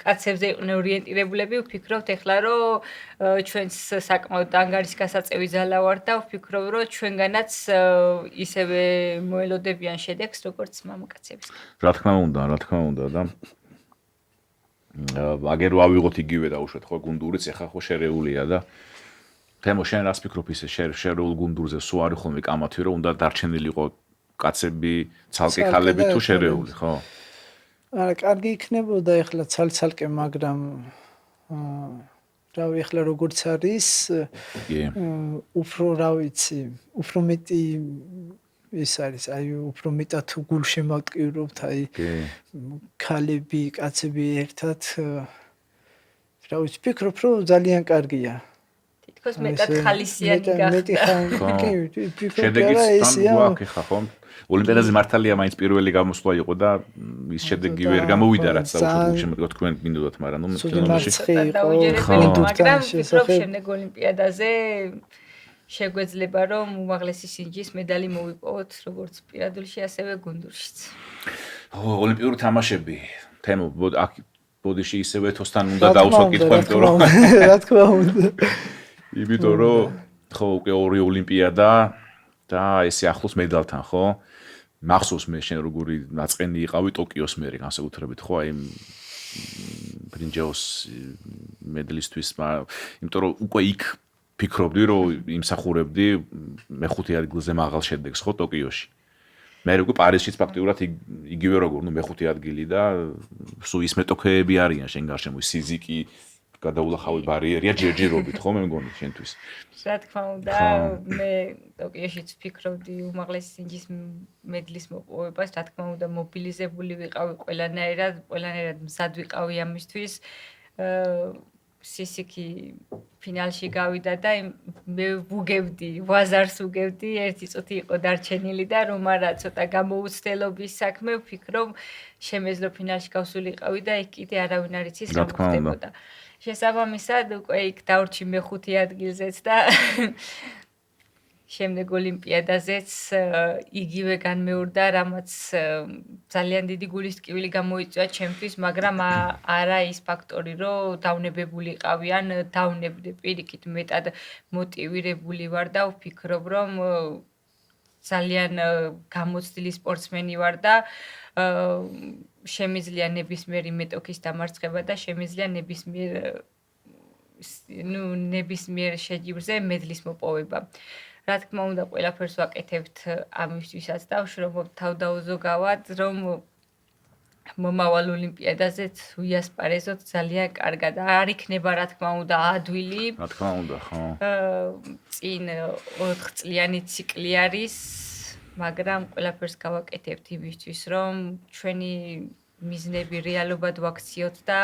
კაცებზე იყვნენ ორიენტირებულები ვფიქრობთ ეხლა რომ ჩვენს საკმაოდ ანგარის გასაწევი ძალა ვართ და ვფიქრობ რომ ჩვენგანაც ისევე მოელოდებიან შედეგს როგორც მამაკაცებისგან
რა თქმა უნდა და აგერ ვავიღოთ იგივე დაუშვეთ ხო გუნდურიც ეხა ხო შერეულია და თემო შენ რას ფიქრობ ისე შერეულ გუნდურზე სულ არის ხოლმე კამათი რომ უნდა დარჩენილიყო კაცები ცალკე ქალები თუ შერეული ხო
არა კარგი იქნებოდა ეხლა ცალ-ცალკე მაგრამ რავი ეხლა როგორც არის უფრო რა ვიცი უფრო მეტი ის არის აი უფრო მეტად გულშემატკივრობთ აი ქალები კაცები ერთად რა ვიცი ფიქრობ რომ ძალიან კარგია
თითქოს მეტად ხალისიანი გახდა
შედეგიც თან გვაქვს ხა ხო ოლიმპიადაზე მართალია მაინც პირველი გამოსვლა იყო და ის შედეგი ვერ გამოვიდა რაც საერთოდ შემდგომ თქვენ გინდოდათ მაგრამ ნუ
მაგრამ ფიქრობ შემდეგ ოლიმპიადაზე შეგვეძლება რომ უმაღლესი სინჯის медаლი მოვიპოვოთ როგორც პირადულში ასევე გუნდურშიც.
ოლიმპიური თამაშები თემო აქ ბოდიში ისევე ეთოსთან უნდა დაუსვა კითხვა იმიტომ რომ
რა თქმა უნდა.
იმიტომ რომ ხო უკვე ორი ოლიმპიადა და ესე ახლოს медаლთან ხო? მახსოვს მე შენ როგორი ნაწყენი იყავი ტოკიოს მერე განსაკუთრებით ხო აი ბრინჯაოს медаლისტვის იმიტომ რომ უკვე იქ ფიქრობდი რომ იმსახურებდი მეხუთე ადგილზე მაღალ შედეგს ხო ტოკიოში. მე უკვე პარიზშიც ფაქტიურად იგივე როგორ ნუ მეხუთე ადგილი და სულ ის მეტოქეები არიან შენ გარშემო სიზიკი გადაულახავი ბარიერია ჯერჯერობით ხო მე მგონი შენთვის.
რა თქმა უნდა მე ტოკიოშიც ვფიქრობდი უმაღლესი სინჯის მედლის მოპოვებას რა თქმა უნდა მობილიზებული ვიყავი ყველანაირად მზად ვიყავი ამისთვის სისიკი ფინალში გავიდა და მე ვუგებდი ვაზარს ვუგებდი ერთი წუთი იყო დარჩენილი და რომ არა ცოტა გამოუცდელობის საქმე ვფიქრობ შემეძლო ფინალში გავსულიყავი და იქ კიდე არავინ არ იცის რა მოხდებოდა შესაბამისად უკვე იქ დავრჩი მეხუთე ადგილზეც და შემდეგ ოლიმპიადაზეც იგივე განმეორდა რამაც ძალიან დიდი გულის ტკივილი გამოიწვია ჩემთვის მაგრამ არა ის ფაქტორი რომ დავნებებულიყავი ან დავნებდი პირიქით მეტად მოტივირებული ვარ და ვფიქრობ რომ ძალიან გამოცდილი სპორტსმენი ვარ და შემიძლია ნებისმიერი მეტოქის დამარცხება და შემიძლია ნებისმიერ შეჯიბრზე მედლის მოპოვება. რა თქმა უნდა ყველაფერს ვაკეთებთ ამისთვისაც და ვშრობობ თავდაუზოგავად რომ მომავალ ოლიმპიადაზეც ვიასპარეზოთ ძალიან კარგად არ იქნება რა თქმა უნდა ადვილი
რა თქმა უნდა ხო
წინ 4 წლიანი ციკლი არის მაგრამ ყველაფერს გავაკეთებთ იმისთვის რომ ჩვენი მიზნები რეალობად ვაქციოთ და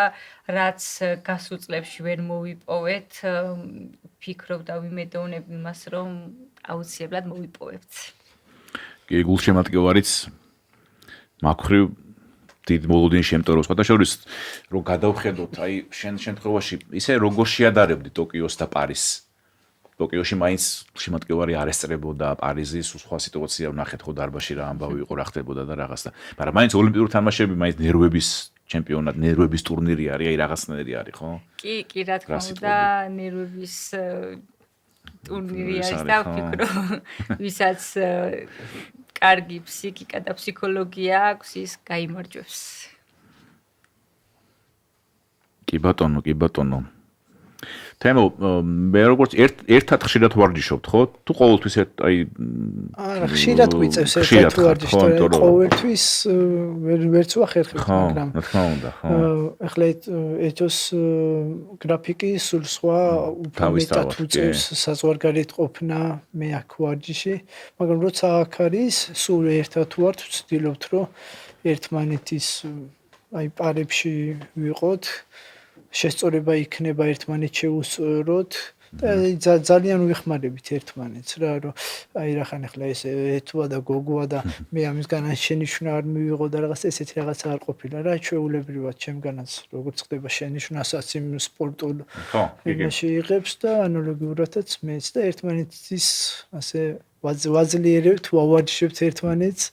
რაც გასულ წლებში ვერ მოვიპოვეთ ფიქრობ და ვიმედოვნებ იმას რომ აუცილებლად მოვიპოვებთ.
კი გულშემატკივარიც მაქრივ დიდ მოლოდინს შემტორო სხვადასხვა რომ გადავხედოთ აი შენ შემთხვევაში ისე როგორ შეადარებდი ტოკიოს და პარიზს ტოკიოში მაინც შემატკივარი არ ესწრებოდა პარიზის სხვა სიტუაცია ვნახეთ ხო დარბაში რა ამბავი იყო რა ხდებოდა და რაღაც და მაგრამ მაინც ოლიმპიური თამაშები მაინც ნერვების ჩემპიონატ ნერვების ტურნირი არის აი რაღაცნაირი არის ხო
კი რა თქმა უნდა ნერვების ტურნირი არის და ვფიქრობ ვისაც კარგი ფსიქიკა და ფსიქოლოგია აქვს ის გაიმარჯვებს.
კი ბატონო თემო მე როგორც ერთად ხშირად ვარჯიშობთ ხო? თუ ყოველთვის აი
არა, ხშირად გვიწევს ერთად ვარჯიშობთ, ყოველთვის ვერც ვახერხებთ, მაგრამ
რა თქმა უნდა, ხო.
ეხლა ეთოს გრაფიკი სულ სხვა უფრო მეტად უწევს საზღვარგარეთ ყოფნა, მე აქ ვარჯიში, მაგრამ როცა აქ არის, სულ ერთად ვართ, ვცდილობთ რომ ერთმანეთის აი პარებში ვიყოთ. შესწორება იქნება ერთმანეთს შეუსწოროთ და ძალიან ვიხმარებით ერთმანეთს რა რომ აი რახან ახლა ეს ეთვა და გოგოა და მე ამისგან შენიშვნა არ მივიღო და რაღაც ესეთი რაღაც არ ყოფილა რა ჩვეულებრივად ჩემგანაც როგორც ხდება შენიშვნასაც იმ სპორტულ იმაში იღებს და ანალოგიურადაც მეც და ერთმანეთის ასე ვაძლიერებთ ვავარჯიშებთ ერთმანეთს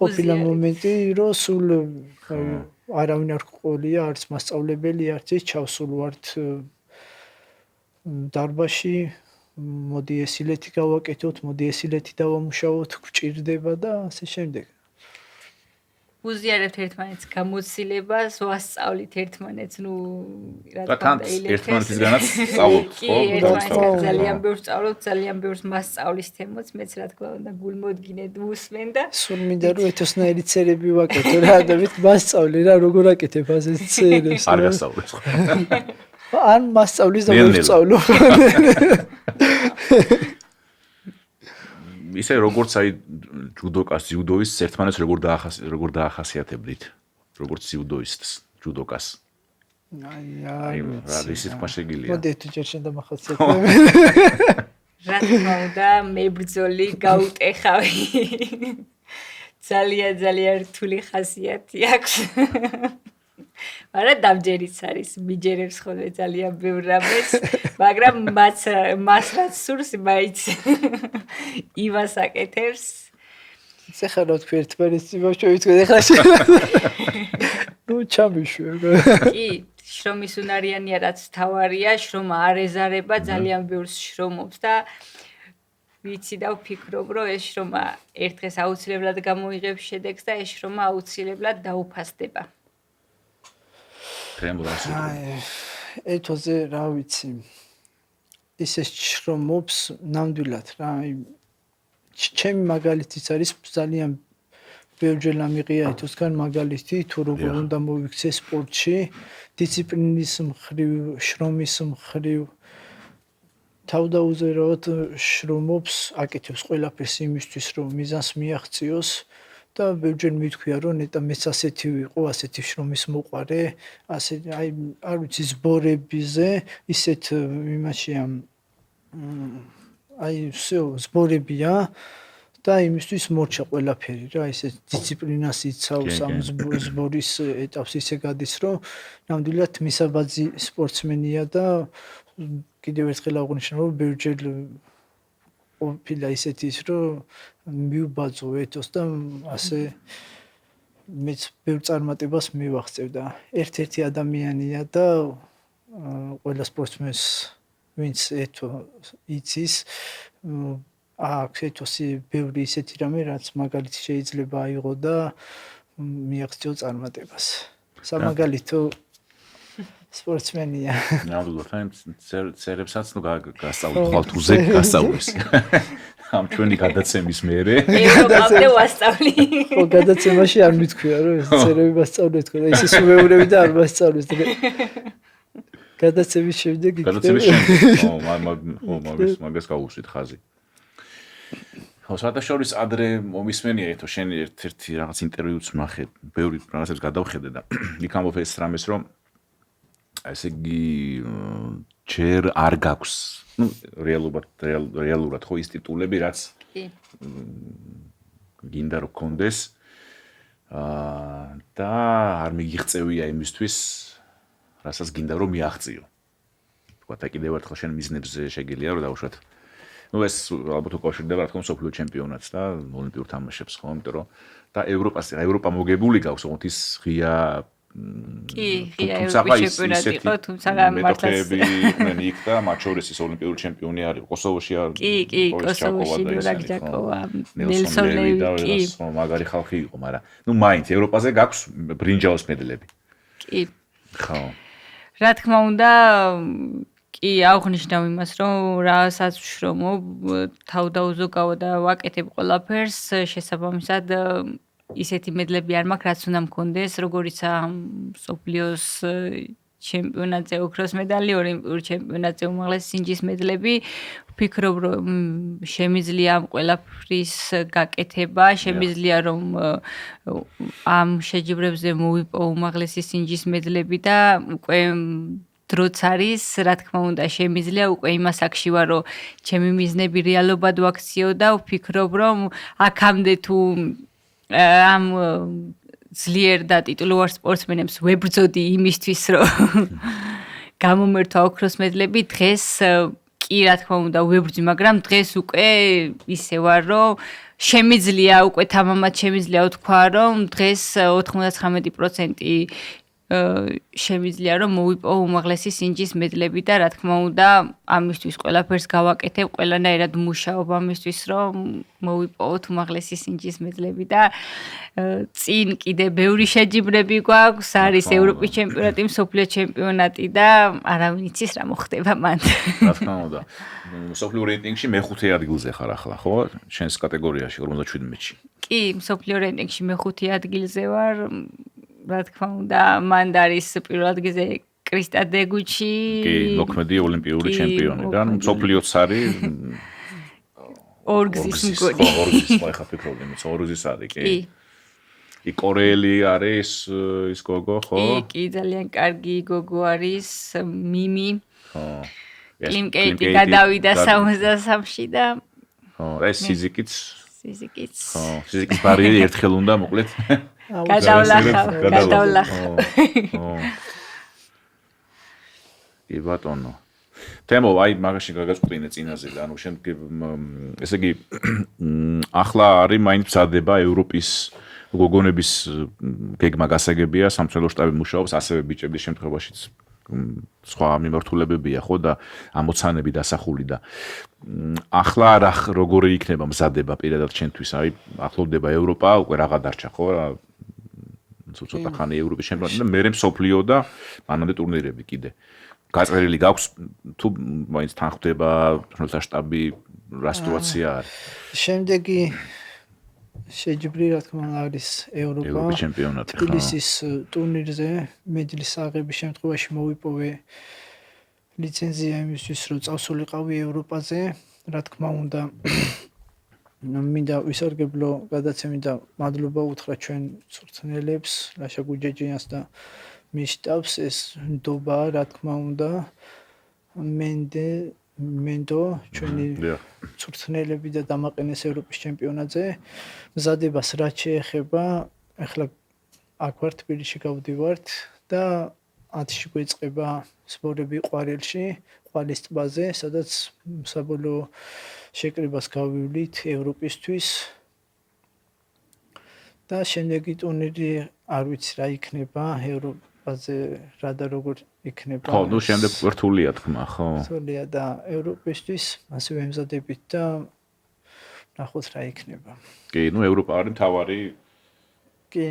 ყოფილა მომენტი რომ სულ არავინ არ ყოლია, არც მასწავლებელი, არც ის ჩავსულ ვართ დარბაში, მოდი ესილეთი გავაკეთოთ, მოდი ესილეთი დავამუშავოთ, გვჭირდება და ასე შემდეგ.
უზიარებთ ერთმანეთს გამოცდილებას, ვასწავლით ერთმანეთს, ნუ რა
თქმა უნდა, ერთმანეთისგანაც სწავლობთ, ხო?
ძალიან ბევრს სწავლობთ, ძალიან ბევრს მასწავლის თემოც, მეც რა თქმა უნდა გულმოდგინედ ვუსმენ და
სულ მინდა რომ ეთოსნაირი წერები ვაკეთო რა და ვით მასწავლე რა როგორ აკეთებ ასეთ წერებს.
არ გასწავლეს ხო?
ან მასწავლის და ვსწავლო.
ისე როგორც აი ჯუდოკას, ჯუდოის ერთმანეთს როგორ დაახასიათებდით? როგორც ჯუდოისტს, ჯუდოკას. აი რა ისე თქვა შეგიძლია.
მოდი თუ ჯერ შენ დამახასიათებ.
რა თქმა უნდა, მებრძოლი გაუტეხავი. ძალიან რთული ხასიათი აქვს. მაგრამ დამჯერიც არის, მიჯერებს ხოლმე ძალიან ბევრ რამეს, მაგრამ მას რაც სურს, მაინც იმას აკეთებს.
ეხლა რა თქვი ერთმანეთს იმას შევიტყვი ეხლა შენ. ნუ ჩამიშვე.
კი, შრომის უნარიანია რაც თავარია, შრომა არ ეზარება, ძალიან ბევრს შრომობს და ვიცი და ვფიქრობ, რომ ეს შრომა ერთ დღეს აუცილებლად გამოიღებს შედეგს და ეს შრომა აუცილებლად დაუფასდება.
ეთოზე რა ვიცი ისე შრომობს ნამდვილად რა ჩემი მაგალითიც არის ძალიან ბევრჯერ ამიღია ეთოსგან მაგალითი თუ როგორ უნდა მოვიქცე სპორტში დისციპლინის მხრივ შრომის მხრივ თავდაუზერავად შრომობს აკეთებს ყველაფერს იმისთვის რომ მიზანს მიაღწიოს და ბევრჯერ მithქვია რომ ნეტა მეც ასეთი ვიყო, ასეთი შრომის მოყარე, ასე აი არ ვიცი ზბორებიზე, ისეთ იმაშია აი всё ზბორებია და იმისთვის მორჩა ყველაფერი რა, ესე დისციპლინას იცავს ამ ზბორის ეტაპს ისე გადის რომ ნამდვილად მისაბაძი სპორტსმენია და კიდევ ერთხელ აღნიშნავ რომ ბევრჯერ ოფილა ისეთი ის რომ მივბაძო ეთოს და ასე მეც ბევრ წარმატებას მივაღწევ და ერთ-ერთი ადამიანია და ყველა სპორტსმენს ვინც ეთო იცის აქვს ეთოსი ბევრი ისეთი რამე რაც მაგალითი შეიძლება აიღო და მიაღწიო წარმატებას სამაგალითო სპორტსმენია.
ნამდვილად, წერებსაც ნუ გასწავლეთ, ხვალ თუზე გასწავლეს. ამ ჩვენი გადაცემის მერე.
ევროპამდე ვასწავლი.
ხო, გადაცემაში არ მithქვია, რომ ეს წერები ვასწავლეთ, ხო და ისე სულეურები და არ ვასწავლეს. გადაცემის შემდეგ იქნება.
გადაცემის შემდეგ. ხო, მაგას გავუსვით ხაზი. ხო, საერთაშორის ადრე მომისმენია ეთო შენ ერთ-ერთი რაღაც ინტერვიუც ნახე, ბევრი რაღაცებს გადავხედე და იქ ამბობ ეს რამეს რომ ესე იგი ჯერ არ გაქვს ну რეალურად ხო ის ტიტულები რაც გინდა რომ კონდეს და არ მიგიღწევია იმისთვის რასაც გინდა რომ მიაღწიო თქვა და კიდევ ერთხელ შენ მიზნებზე შეგიძლია რომ დავუშვათ ну ეს ალბათ უკავშირდება რა თქმა უნდა სოფლიო ჩემპიონატს და ოლიმპიურ თამაშებს ხო იმიტომ რომ და ევროპა მოგებული გაქვს ოღონდ ის ღია
კი, ევროპის ჩემპიონატი იყო, თუმცა მართლაც
იყვნენ იქ და მათ შორის ის ოლიმპიური ჩემპიონი არის, კოსოვოში არის.
კი, კოსოვოში ნურაგჯაკოვა, ნელსონ ლევი,
მაგარი ხალხი იყო, მაგრამ ნუ მაინც ევროპაზე გაქვს ბრინჯაოს მედლები.
კი.
ხო.
რა თქმა უნდა კი აღნიშნავ იმას რომ რასაც ვშრომობ თავდაუზოგავ და ვაკეთებ ყველაფერს შესაბამისად ისეთი მედლები არ მაქვს რაც უნდა მქონდეს როგორიცაა მსოფლიოს ჩემპიონატზე ოქროს მედალი ოლიმპიურ ჩემპიონატზე უმაღლესი სინჯის მედლები ვფიქრობ რომ შემიძლია ამ ყველაფრის გაკეთება შემიძლია რომ ამ შეჯიბრებზე მოვიპო უმაღლესი სინჯის მედლები და უკვე დროც არის, რა თქმა უნდა, შემიძლია უკვე იმას აქში ვარ, რომ ჩემი მიზნები რეალობად ვაქციო და ვფიქრობ, რომ აქამდე თუ ამ ძლიერ და ტიტულოვან სპორტსმენებს ვებრძოდი იმისთვის, რომ გამომერთვა ოქროს მედლები, დღეს კი, რა თქმა უნდა, ვებრძვი, მაგრამ დღეს უკვე ისე ვარ, რომ შემიძლია უკვე თამამად შემიძლია ვთქვა, რომ დღეს 99% შემიძლია რომ მოვიპო უმაღლესი სინჯის მედლები და რა თქმა უნდა ამისთვის ყველაფერს გავაკეთებ ყველანაირად მუშაობ ამისთვის რომ მოვიპოვოთ უმაღლესი სინჯის მედლები და წინ კიდე ბევრი შეჯიბრები გვაქვს არის ევროპის ჩემპიონატი მსოფლიო ჩემპიონატი და არავინ იცის რა მოხდება მან
რა თქმა უნდა მსოფლიო რეიტინგში მეხუთე ადგილზე ხარ ახლა ხო შენს კატეგორიაში 57-ში
კი მსოფლიო რეიტინგში მეხუთე ადგილზე ვარ რა თქმა უნდა, მან არის პირველ ადგილზე კრისტა დეგუჩი.
კი, მოქმედი ოლიმპიური ჩემპიონი და მსოფლიოც არის
ორგზის მგონი.
ორგზის ხო ხა ფიქრობ იმის ორგზის არის კი. კი, კორეელი არის ის გოგო, ხო?
კი, ძალიან კარგი გოგო არის, მიმი.
ხო.
კლიმკეიტი გადავიდა 63-ში და
ხო, ეს სიზიკიც
ხო,
სიზიკის ბარიერი ერთხელ უნდა მოკლედ.
გადავლახავ.
კი ბატონო. თემო, აი მაგაში გაგაწყვეტინე წინაზე და ანუ შენ ესე იგი ახლა არის მაინც მზადება ევროპის გოგონების გეგმა გასაგებია სამწელო შტაბი მუშაობს ასევე ბიჭების შემთხვევაშიც სხვა მიმართულებებია ხო და ამოცანები დასახული და ახლა როგორი იქნება მზადება პირადად ჩვენთვის აი ახლოვდება ევროპა უკვე რაღა დარჩა ხო ცოტა ხანი ევროპის ჩემპიონატი და მერე მსოფლიო და მანამდე ტურნირები კიდე გაწერილი გაქვს თუ მაინც თან ხვდება თროთა შტაბი რა სიტუაცია არის
შემდეგი შეჯიბრი რა თქმა უნდა არის
ევროპის ჩემპიონატი ხო
თბილისის ტურნირზე მედლის აღების შემთხვევაში მოვიპოვე ლიცენზია იმისთვის რომ წავსულიყავი ევროპაზე რა თქმა უნდა მინდა ვისარგებლო გადაცემით და მადლობა უთხრა ჩვენ მწვრთნელებს ლაშა გუჯეჯიანს და მის შტაბს ეს ნდობა რა თქმა უნდა მენდო ჩვენი მწვრთნელები და დამაყენეს ევროპის ჩემპიონატზე მზადებას რაც შეეხება ახლა აქ ვარ თბილისში გავდივართ და 10-ში გვეწყება სპორტები ყვალის ტბაზე სადაც საბოლოო შეკრებას გავივლით ევროპისთვის და შემდეგი ტურნირი არ ვიცი რა იქნება ევროპაზე რა და როგორ იქნება
ხო ნუ შემდეგ რთულია თქმა ხო
რთულია და ევროპისთვის ასევე ემზადებით და ნახოთ რა იქნება
კი ნუ ევროპა არის მთავარი
კი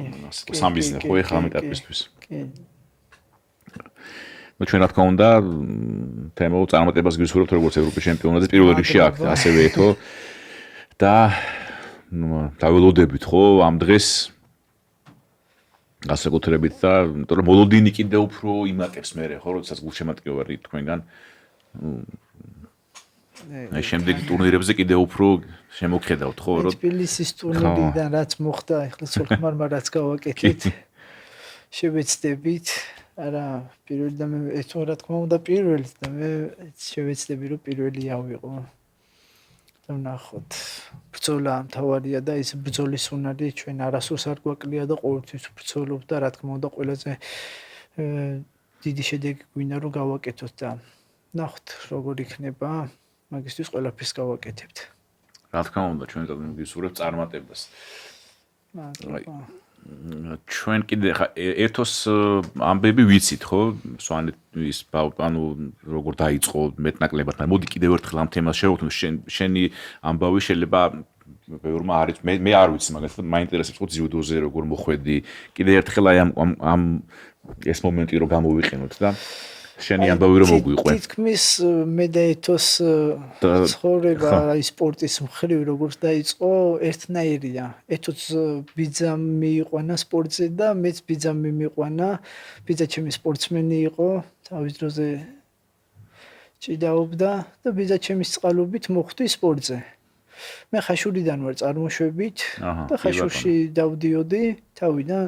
სამიზნე ხო ეხლა ამ ეტაპისთვის
კი
ნუ ჩვენ რა თქმა უნდა თემო წარმატებას გისურვებთ როგორც ევროპის ჩემპიონატზე პირველ რიგში აქ ასევე ეთო და ნუ დაველოდებით ხო ამ დღეს გასაკუთრებით და იმიტომ რომ მოლოდინი კიდე უფრო იმატებს მერე ხო როდესაც გულშემატკივარი თქვენგან აი შემდეგი ტურნირებზე კიდე უფრო შემოგხედავთ ხო რომ
თბილისის ტურნირიდან რაც მოხდა ახლა სულხმარმა რაც გავაკეთეთ შევეცდებით არა პირველი და მე ეს რა თქმა უნდა პირველი და მე შევეცდები რომ პირველი ავიღო და ნახოთ ბრძოლა მთავარია და ეს ბრძოლის უნარი ჩვენ არასოდეს არ გვაკლია და ყოველთვის ვბრძოლობ და რა თქმა უნდა ყველაზე დიდი შედეგი გვინდა რომ გავაკეთოთ და ნახოთ როგორ იქნება მაგისთვის ყველაფერს გავაკეთებთ
რა თქმა უნდა ჩვენ გისურვებთ წარმატებას
მადლობა
ჩვენ კიდე ხა ერთოს ამბები ვიცით ხო სვანის ანუ როგორ დაიწყო მეტნაკლებად მოდი კიდევ ერთხელ ამ თემას შევხვდეთ შენი ამბავი შეიძლება ბევრმა არის მე არ ვიცი მაგალითად მაინტერესებს ხო ძიუდოზე როგორ მოხვედი კიდე ერთხელ აი ამ ეს მომენტი რომ გამოვიყენოთ და შენი ამბავი რომ მოგვიყვე.
თითქმის მე და ეთოს ცხოვრება აი სპორტის მხრივ როგორც დაიწყო ერთნაირია. ეთოც ბიძამ მიიყვანა სპორტზე და მეც ბიძამ მიმიყვანა. ბიძა ჩემი სპორტსმენი იყო, თავის დროზე ჭიდაობდა და ბიძა ჩემის წყალობით მოხვდი სპორტზე. მე ხაშურიდან ვარ წარმოშვებით და ხაშურში დავდიოდი თავიდან.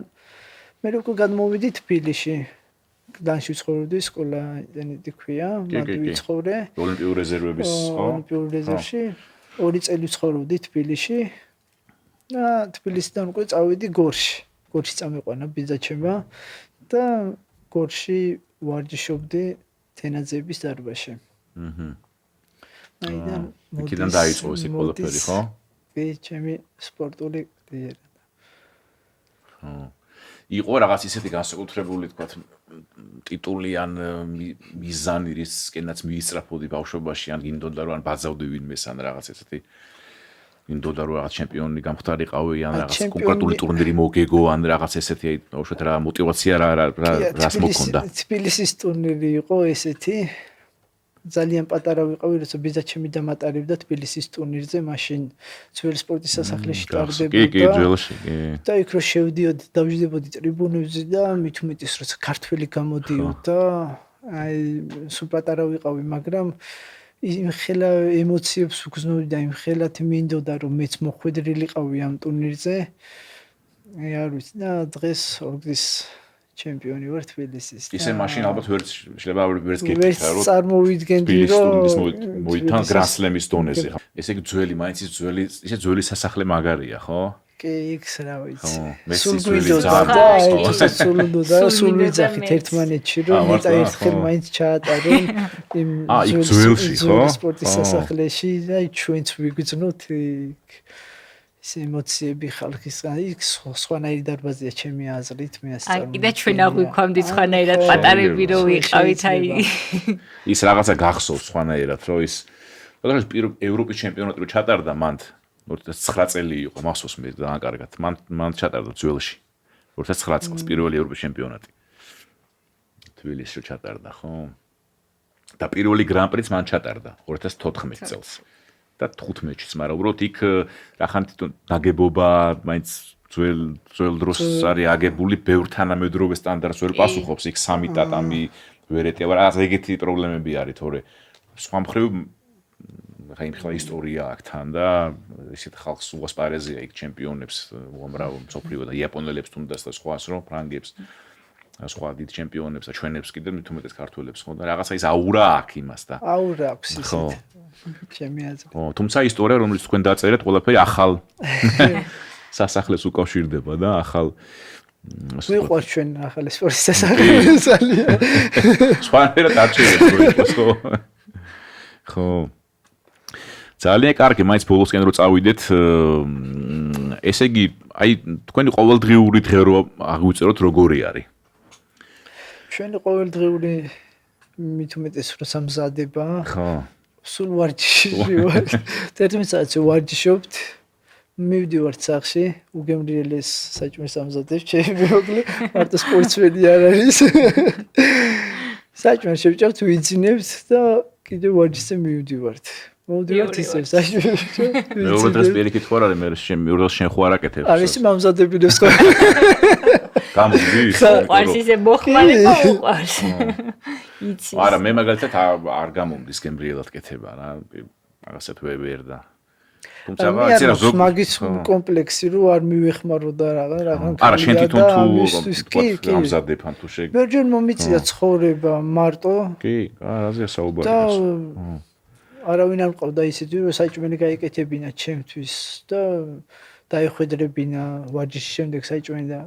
მე უკვე გადმოვიდი თბილისში. გდანში ცხოვრობდი, სკოლა იდენიტი ქვია, მანდ ვიცხოვრე.
ოლიმპიურ რეზერვების ხო?
ოლიმპიურ რეზერვში 2 წელი ცხოვრობდი თბილისში. და თბილისიდან უკვე წავედი გორში. გორში წამიყვანა ბიძა ჩემმა და გორში ვარჯიშობდი თენაძეების დარბაზში.
იქიდან დაიწყო ეს ყველაფერი, ხო?
კი, ჩემი სპორტული კარიერა.
ხო. იყო რაღაც ისეთი განსაკუთრებული, თქვათ, ტიტული ან მიზანი, რისკენაც მიისწრაფოდი ბავშვობაში, ან გინდოდა რომ ან ბაძავდი ვინმეს ან რაღაც ესეთი გინდოდა რომ რაღაც ჩემპიონი გამختارიყავი ან რაღაც კონკრეტული ტურნირი მოგეგო ან რაღაც ესეთი აი ბავშვად რა мотиваცია რას მოქონდა.
თბილისის ტურნირი იყო ესეთი. ძალიან პატარა ვიყავი, როცა ბიძა ჩემი დამატარებდა თბილისის ტურნირზე, მაშინ ძველი სპორტის სასახლეში ტარდებოდა.
კი, ძველში, კი.
და იქ რო შევდიოდი, დავждდებოდი ტრიბუნებზე და მით უმეტეს როცა ქართველი გამოდიოდა, აი სულ პატარა ვიყავი, მაგრამ იმხელა ემოციებს უგზნოდი და იმხელათ მინდოდა რომ მეც მოხვედრილიყავი ამ ტურნირზე. აი არ ვიცი და დღეს ორგზის ჩემპიონი ვარ თბილისის.
ისე მაშინ ალბათ ვერც შეიძლება ვერც გეკითხა რომ
წარმოვიდგენდი რომ
მოითან გრან-სლემის დონეზე. ესე იგი ძველი, მაინც ის ძველი, ისე ძველი სასახლე მაგარია, ხო?
კი, იქ რა ვიცი.
სულ
ვიძახით ერთმანეთში რომ მეტა ერთხელ მაინც ჩაატარენ იმ
ძველში, ხო?
სპორტის სასახლეში და ჩვენც ვიგრძნოთ იქ ეს ემოციები ხალხის იქ სხვანაირი დარბაზია ჩემი აზრით მე ასე
აი კიდე ჩვენ აღვიქვამდით სხვანაირად პატარები რო ვიყავით აი
ის რაღაცა გახსოვს სხვანაირად რომ ის ევროპის ჩემპიონატი რო ჩატარდა მანდ 2009 წელი იყო მახსოვს მე ძალიან კარგად მან ჩატარდა ძველში 2009 წელს პირველი ევროპის ჩემპიონატი თბილისში ჩატარდა ხო და პირველი გრან-პრიც მან ჩატარდა 2014 წელს და 15-ში, მაგრამ უბრალოდ იქ რახან თვითონ ნაგებობა მაინც ძველ დროს არის აგებული, ბევრ თანამედროვე სტანდარტს ვერ პასუხობს, იქ 3 ტატამი ვერ ეტია, მაგრამ რაღაც ეგეთი პრობლემები არის, თორე სხვა მხრივ ხა იმ ხალხის ისტორია აქ თან და ისეთ ხალხს უასპარეზია იქ ჩემპიონებს, უამრავ მსოფლიო და იაპონელებს თუნდაც და სხვას რომ ფრანგებს სხვა დიდ ჩემპიონებს და ჩვენებს კიდე მithumetes ქართველებს ხო და რაღაცა ის აურა აქვს იმას და
აურა აქვს ისეთ ჩემი აზრით.
ხო, თუმცა ისტორია რომელიც თქვენ დაწერეთ, ყველაფერი ახალ სასახლეს უკავშირდება და ახალ
ვიყვარ ჩვენ ახალი სპორტის სასახლე ძალიან.
სხვანაირად არჩევებს ხო? ხო. ძალიან კარგი, მაინც ბოლოსკენ რო წავიდეთ, ესე იგი, აი თქვენი ყოველდღიური დღე რო აღვიწეროთ როგორი არის?
ჩვენი ყოველდღიური მithumetes რო სამზადება.
ხო.
სულ ვარჯიში ვარ. 11 საათი ვარჯიშობთ. მივდივართ სახლში, უგემრიელეს საჭმელს ამზადებ, ჩემი მარტო სპორტსმენი არ არის. საჭმელს შევჭამთ, ვიძინებთ და კიდე ვარჯიშზე მივდივართ. მოვდივართ ისე საჭმელში.
მეორე დღეს პირიქით ხო არის მე შენ ხო არ აკეთებს?
არის მომზადებინებს ხო?
გამიგდის?
ყარს ისე მოხმარება უყარს. იცი.
არა, მე მაგალითად არ გამომდის გემრიელად კეთება რა. რაღაცეთ ვერ და. თუმცა რაღაცა ზოგ
მაგის კომპლექსი რო არ მივეხმარო და რაღაც.
არა, შენ თვითონ თუ ამზადებ ან თუ შეგ.
ბერჯერ მომიწია ცხოვრება მარტო.
კი, რაზეა საუბარი.
და არავინ არ მყავდა ისეთი რომ საჭმელი გაიკეთებინა ჩემთვის და დაიხვედრებინა ვარჯიშის შემდეგ საჭმელი და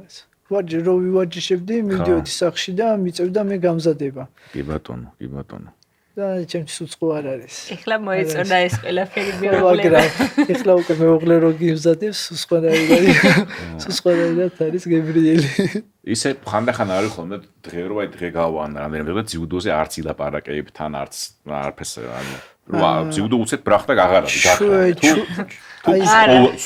რო ვივარჯიშებდი, მივდიოდი სახლში და მიწევდა მე გამზადება.
კი ბატონო, კი ბატონო.
და ჩემთვის უცხო არ არის.
ეხლა მოეწონა ეს ყველაფერი მეუღლე.
ეხლა უკვე მეუღლე რო გიმზადებს, სხვანაირად არის გებრიელი.
ისე ხანდახან არის ხოლმე დღე რო აი დღე გავან რამდენიმე ძიუდოზე არც ილაპარაკებ თან არც არაფერს ანუ ძიუდო უცებ ბრახტა აღარ არის არის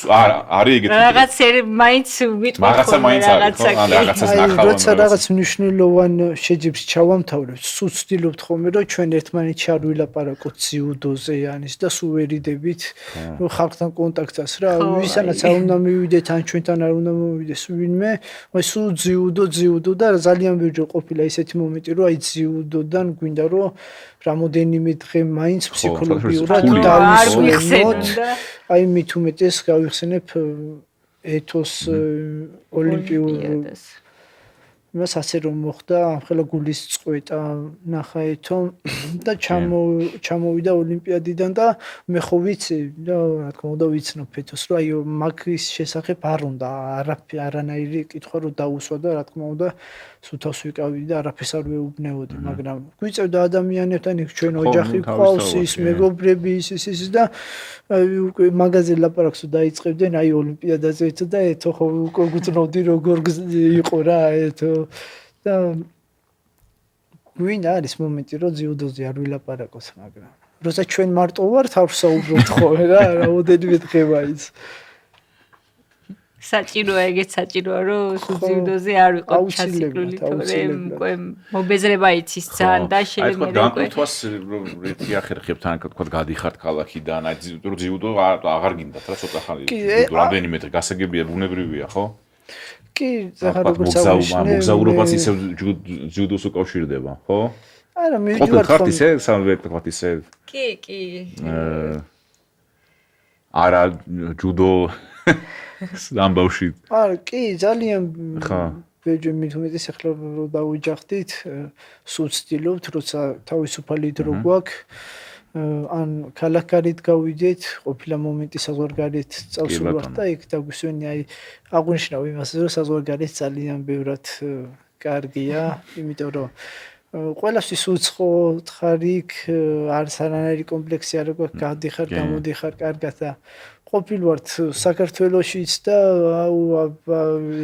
ეგეთი
რაღაც მაინც ვიტყვი
რაღაცა მაინც არის ხო ან რაღაცას ნახავ
როცა რაღაც მნიშვნელოვან შეჯიბს ჩავამთავრებ სულ ვცდილობთ ხოლმე რომ ჩვენ ერთმანეთში არ ვილაპარაკოთ ძიუდოზე ანის და სულ ვერიდებით რომ ხალხთან კონტაქტას რა ვისანაც არ უნდა მივიდეთ ან ჩვენთან არ უნდა მოვიდეს ვინმე აი სულ ძიუდო და ძალიან ბევრი ყოფილა ისეთი მომენტი რომ აი ძიუდოდან გვინდა რომ რამოდენიმე დღე მაინც ფსიქოლოგიურად დავისვენოთ აი მით უმეტეს გავიხსენებ ეთოს ოლიმპიურ მას ასე რომ მოხდა ამხელა გულის წყვეტა ნახა ეთო და ჩამოვიდა ოლიმპიადიდან და მე ხო ვიცი და რა თქმა უნდა ვიცნობ ეთოს რომ აი მაგის შესახებ არ უნდა არანაირი კითხვა რომ დაუსვა და რა თქმა უნდა სუთავს ვიკავდი და არაფერს არ ვეუბნეოდი მაგრამ გვიწევდა ადამიანებთან იქ ჩვენ ოჯახი ყავს ის მეგობრები ის და უკვე მაგაზე ლაპარაკს დაიწყებდნენ აი ოლიმპიადაზე ეთო და ეთო ხო უკვე გუწნობდი როგორ იყო რა ეთო და გვინდა არის მომენტი რომ ძიუდოზე არ ვილაპარაკოს მაგრამ როცა ჩვენ მარტო ვართ არ ვსაუბრობთ ხოლმე რა რაოდენიმე დღეა ის
საჭიროა ეგეც საჭიროა რომ ძიუდოზე არ ვიყო ჩასიკლული თორემ უკვე მობეზრება იცის ძალიან და შეიძლება
მე განკვეთვას რეთი ახერხებ თან თქვა გადიხართ ქალაქიდან აი ძიუდო აღარ გინდათ რა ცოტა ხანი რამდენიმე დღე გასაგებია ბუნებრივია ხო
კი ზაღარ როგორც აღნიშნე
მოგზაურობას ისე ძიუდოს უკავშირდება ხო
არა მივიდივარ
ხარ ისე სამვერტყოთ ისე
კი
არა ჯუდო ამბავში
არა კი ძალიან ბეჯი მithumetes ახლა რომ დავიჯახდით სულ ვცდილობთ როცა თავისუფალი დრო გვაქვს ან ქალაქგარეთ გავიდეთ ყოფილა მომენტი საზღვარგარეთ წავსულვართ და იქ დაგვისვენი აი აღვნიშნავ იმას რომ საზღვარგარეთ ძალიან ბევრად კარგია იმიტომ რომ ყველასთვის უცხო თხარიქ არის არანაირი კომპლექსი არ აქვს გადიხარ გამოდიხარ კარგად და ყოფილვართ საქართველოშიც და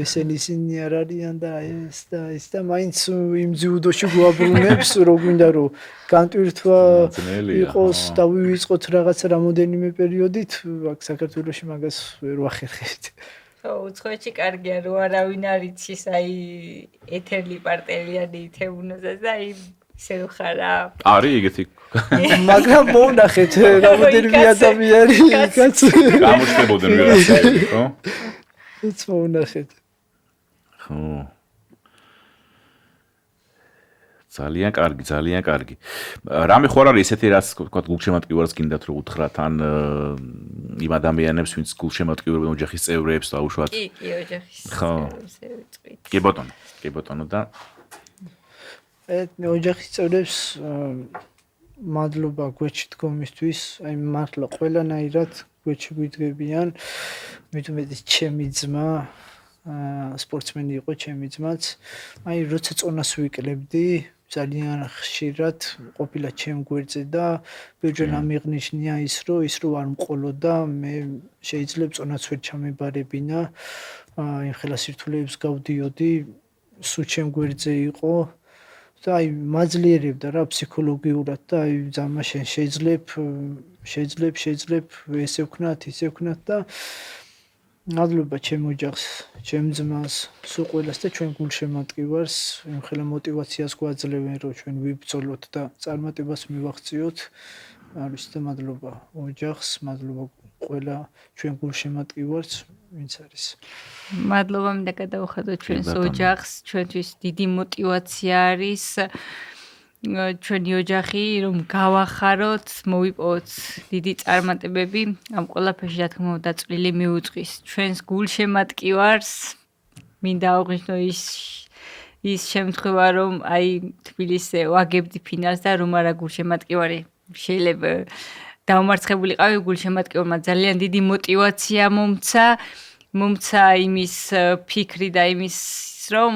ესენი არ არიან და ეს და მაინც იმ ძიუდოში გვაბრუნებს რომ გვინდა რომ განტვირთვა იყოს და ვივიწყოთ რაღაცა რამოდენიმე პერიოდით აქ საქართველოში მაგას ვერ ვახერხებთ
ხო უცხოეთში კარგია რომ არავინ არ იცის აი ეთერლი პარტელიანი თეუნოზე და აი ისე რო ხარა
არის ეგეთი
მაგრამ მონახეთ რამოდენიმე ადამიანი კაც
გამოჩნდებოდნენ ვიღაცები ხო
იც მონახეთ
ხო ძალიან კარგი რამე ხო არის ესეთი რაც თქვა გულშემატკივარს გინდათ რომ უთხრათ ან იმ ადამიანებს ვინც გულშემატკივრებენ ოჯახის წევრებს დაუშვათ
კი ოჯახის წევრებს
კი ბატონო და
მე ოჯახის წევრებს მადლობა გვერდში დგომისთვის აი მართლა ყველანაირად გვერდში გვიდგებიან მithumetes ჩემი ძმა სპორტსმენი იყო ჩემი ძმაც აი როცა წონას ვიკლებდი ძალიან ხშირად ყოფილა ჩემ გვერდზე და ბევრჯერ ამიღნიშნია ის რომ არ მყოლოდა მე შეიძლება წონაც ვერ ჩამებარებინა იმ ხელა სირთულეებს გავდიოდი სულ ჩემ გვერდზე იყო და აი მაძლიერებდა რა ფსიქოლოგიურად და აი ძამა შენ შეიძლება ესე ვქნათ ისე ვქნათ და მადლობა ჩემ ოჯახს ჩემ ძმას სულ ყველას და ჩვენ გულშემატკივარს იმხელა мотиваციას გვაძლევენ რომ ჩვენ ვიბრძოლოთ და წარმატებას მივაღწიოთ არის და მადლობა ოჯახს მადლობა ყველა ჩვენ გულშემატკივარს ვინც არის
მადლობა მინდა გადავხადოთ ჩვენს ოჯახს ჩვენთვის დიდი мотиваცია არის ჩვენი ოჯახი რომ გავახაროთ მოვიპოვოთ დიდი წარმატებები ამ ყველაფერში რა თქმა უნდა წვლილი მიუძღვის ჩვენს გულშემატკივარს მინდა აღვნიშნო ის შემთხვევა რომ აი თბილისზე ვაგებდი ფინალს და რომ არა გულშემატკივარი შეიძლება დაუმარცხებულიყავი გულშემატკივრმა ძალიან დიდი мотиваცია მომცა იმის ფიქრი და იმის რომ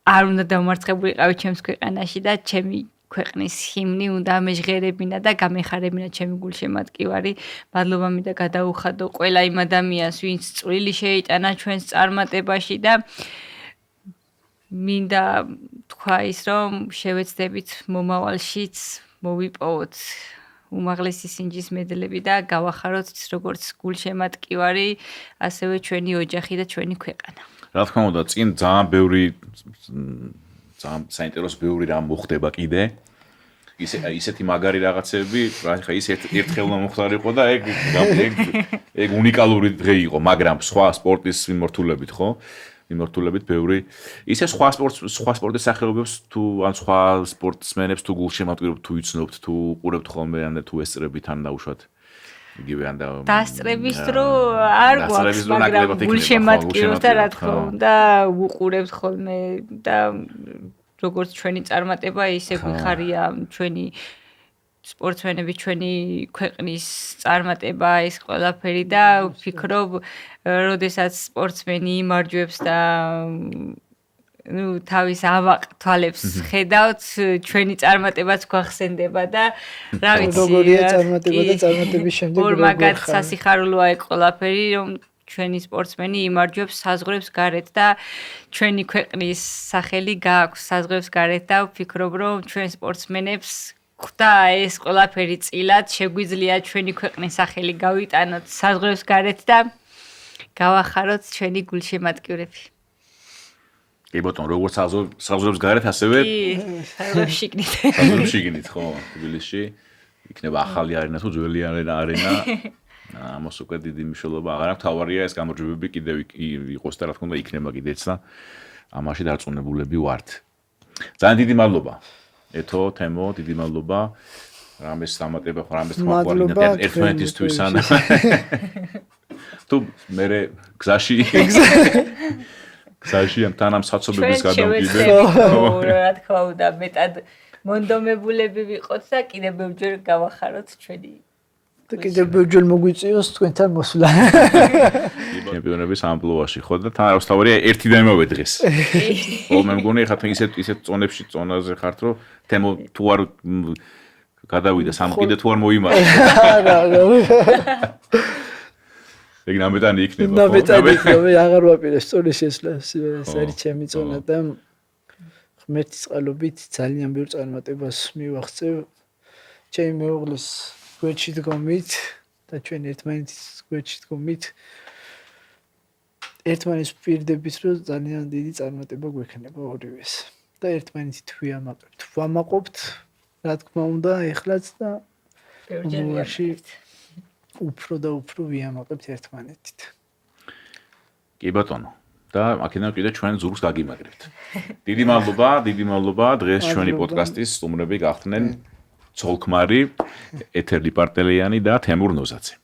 არ უნდა დამარცხებულიყავი ჩემს ქვეყანაში და ჩემი ქვეყნის ჰიმნი უნდა მეჟღერებინა და გამეხარებინა ჩემი გულშემატკივარი. მადლობა მინდა გადაუხადო ყველა იმ ადამიანს, ვინც წვლილი შეიტანა ჩვენს წარმატებაში და მინდა თქვა ის რომ შევეცდებით მომავალშიც მოვიპოვოთ უმაღლესი სინჯის მედლები და გავახაროთ როგორც გულშემატკივარი, ასევე ჩვენი ოჯახი და ჩვენი ქვეყანა.
რა თქმა უნდა, წინ ძალიან ბევრი ძალიან საინტერესო ბევრი რამ მოხდება კიდე. ისეთი მაგარი რაღაცები, ხა ის ერთხელმა მოხდარიყო და ეგ უნიკალური დღე იყო, მაგრამ სხვა სპორტის მიმართულებით, ხო? მიმართულებით ბევრი ისე სხვა სპორტის სახეობებს თუ ან სხვა სპორტსმენებს თუ გულშემატკივრობთ თუ იცნობთ თუ უყურებთ ხოლმე ან თუ ესწრებით ან დაუშვათ იგივე ან
დასწრების დრო არ გვაქვს მაგრამ გულშემატკივრობთ და რა თქმა უნდა უყურებთ ხოლმე და როგორც ჩვენი წარმატება ისე გვიხარია ჩვენი სპორტსმენები ჩვენი ქვეყნის წარმატება ის ყველაფერი და ვფიქრობ როდესაც სპორტსმენი იმარჯვებს და თავის ავაყ თვალებს ხედავთ ჩვენი წარმატებაც გვახსენდება და რა ვიცი
როგორია წარმატება და წარმატების შემდეგ
მაგათ სასიხარულოა ეგ ყველაფერი რომ ჩვენი სპორტსმენი იმარჯვებს საზღვრებს გარეთ და ჩვენი ქვეყნის სახელი გააქვს საზღვრებს გარეთ და ვფიქრობ რომ ჩვენ სპორტსმენებს ხდა ეს ყველაფერი წილად შეგვიძლია ჩვენი ქვეყნის სახელი გავიტანოთ საზღვრებს გარეთ და გავახაროთ ჩვენი გულშემატკივრები.
კი ბატონო, როგორც საზღვრებს გარეთ ასევე
საზღვრებს შიგნით.
საზღვრებს შიგნით, ხო, თბილისში იქნება ახალი არენა თუ ძველი არენა. ამას უკვე დიდი მნიშვნელობა აღარ აქვს. თავარია ეს გამარჯვებები კიდევ იყოს და რა თქმა უნდა იქნება კიდეც და ამაში დარწმუნებულები ვართ. ძალიან დიდი მადლობა. ეთო თემო დიდი მადლობა რამეს დამატება ხო რამეს თქვა ერთმანეთისთვის ან თუ მე გზაში ამთან ამ საცობების გადამკიდე
რა თქმა უნდა მეტად მონდომებულები ვიყოთ და კიდევ ბევრჯერ გავახაროთ ჩვენი
და კიდევ ბევრჯერ მოგვიწიოს თქვენთან მოსვლა
ჩემპიონების ამპლუაში ხო და თან ავსთავარია ერთი და იმავე დღეს ხო მე მგონი ხა ისეთ წონებში წონაზე ხართ რომ თემო თუ არ გადავიდა სამყიდე თუ არ მოიმართა ეგ ნამეტანი იქნება ხო
ნამეტანი იქნება აღარ ვაპირე სწორი შესვლა ეს არის ჩემი წონა და ღმერთის წყალობით ძალიან ბევრ წარმატებას მივაღწევ ჩემი მეუღლის გვერდში დგომით და ჩვენ ერთმანეთის გვერდში დგომით ერთმანეთს ვპირდებით რომ ძალიან დიდი წარმატება გვექნება ორივეს და ერთმანეთით ვამაყობთ რა თქმა უნდა ეხლაც და მომავალში უფრო და უფრო ვიამაყებთ ერთმანეთით.
კი ბატონო და აქედან კიდე ჩვენ ზურგს გაგიმაგრებთ. დიდი მადლობა დღეს ჩვენი პოდკასტის სტუმრები გახდნენ ცოლ-ქმარი ეთერ ლიპარტელიანი და თემურ ნოზაძე.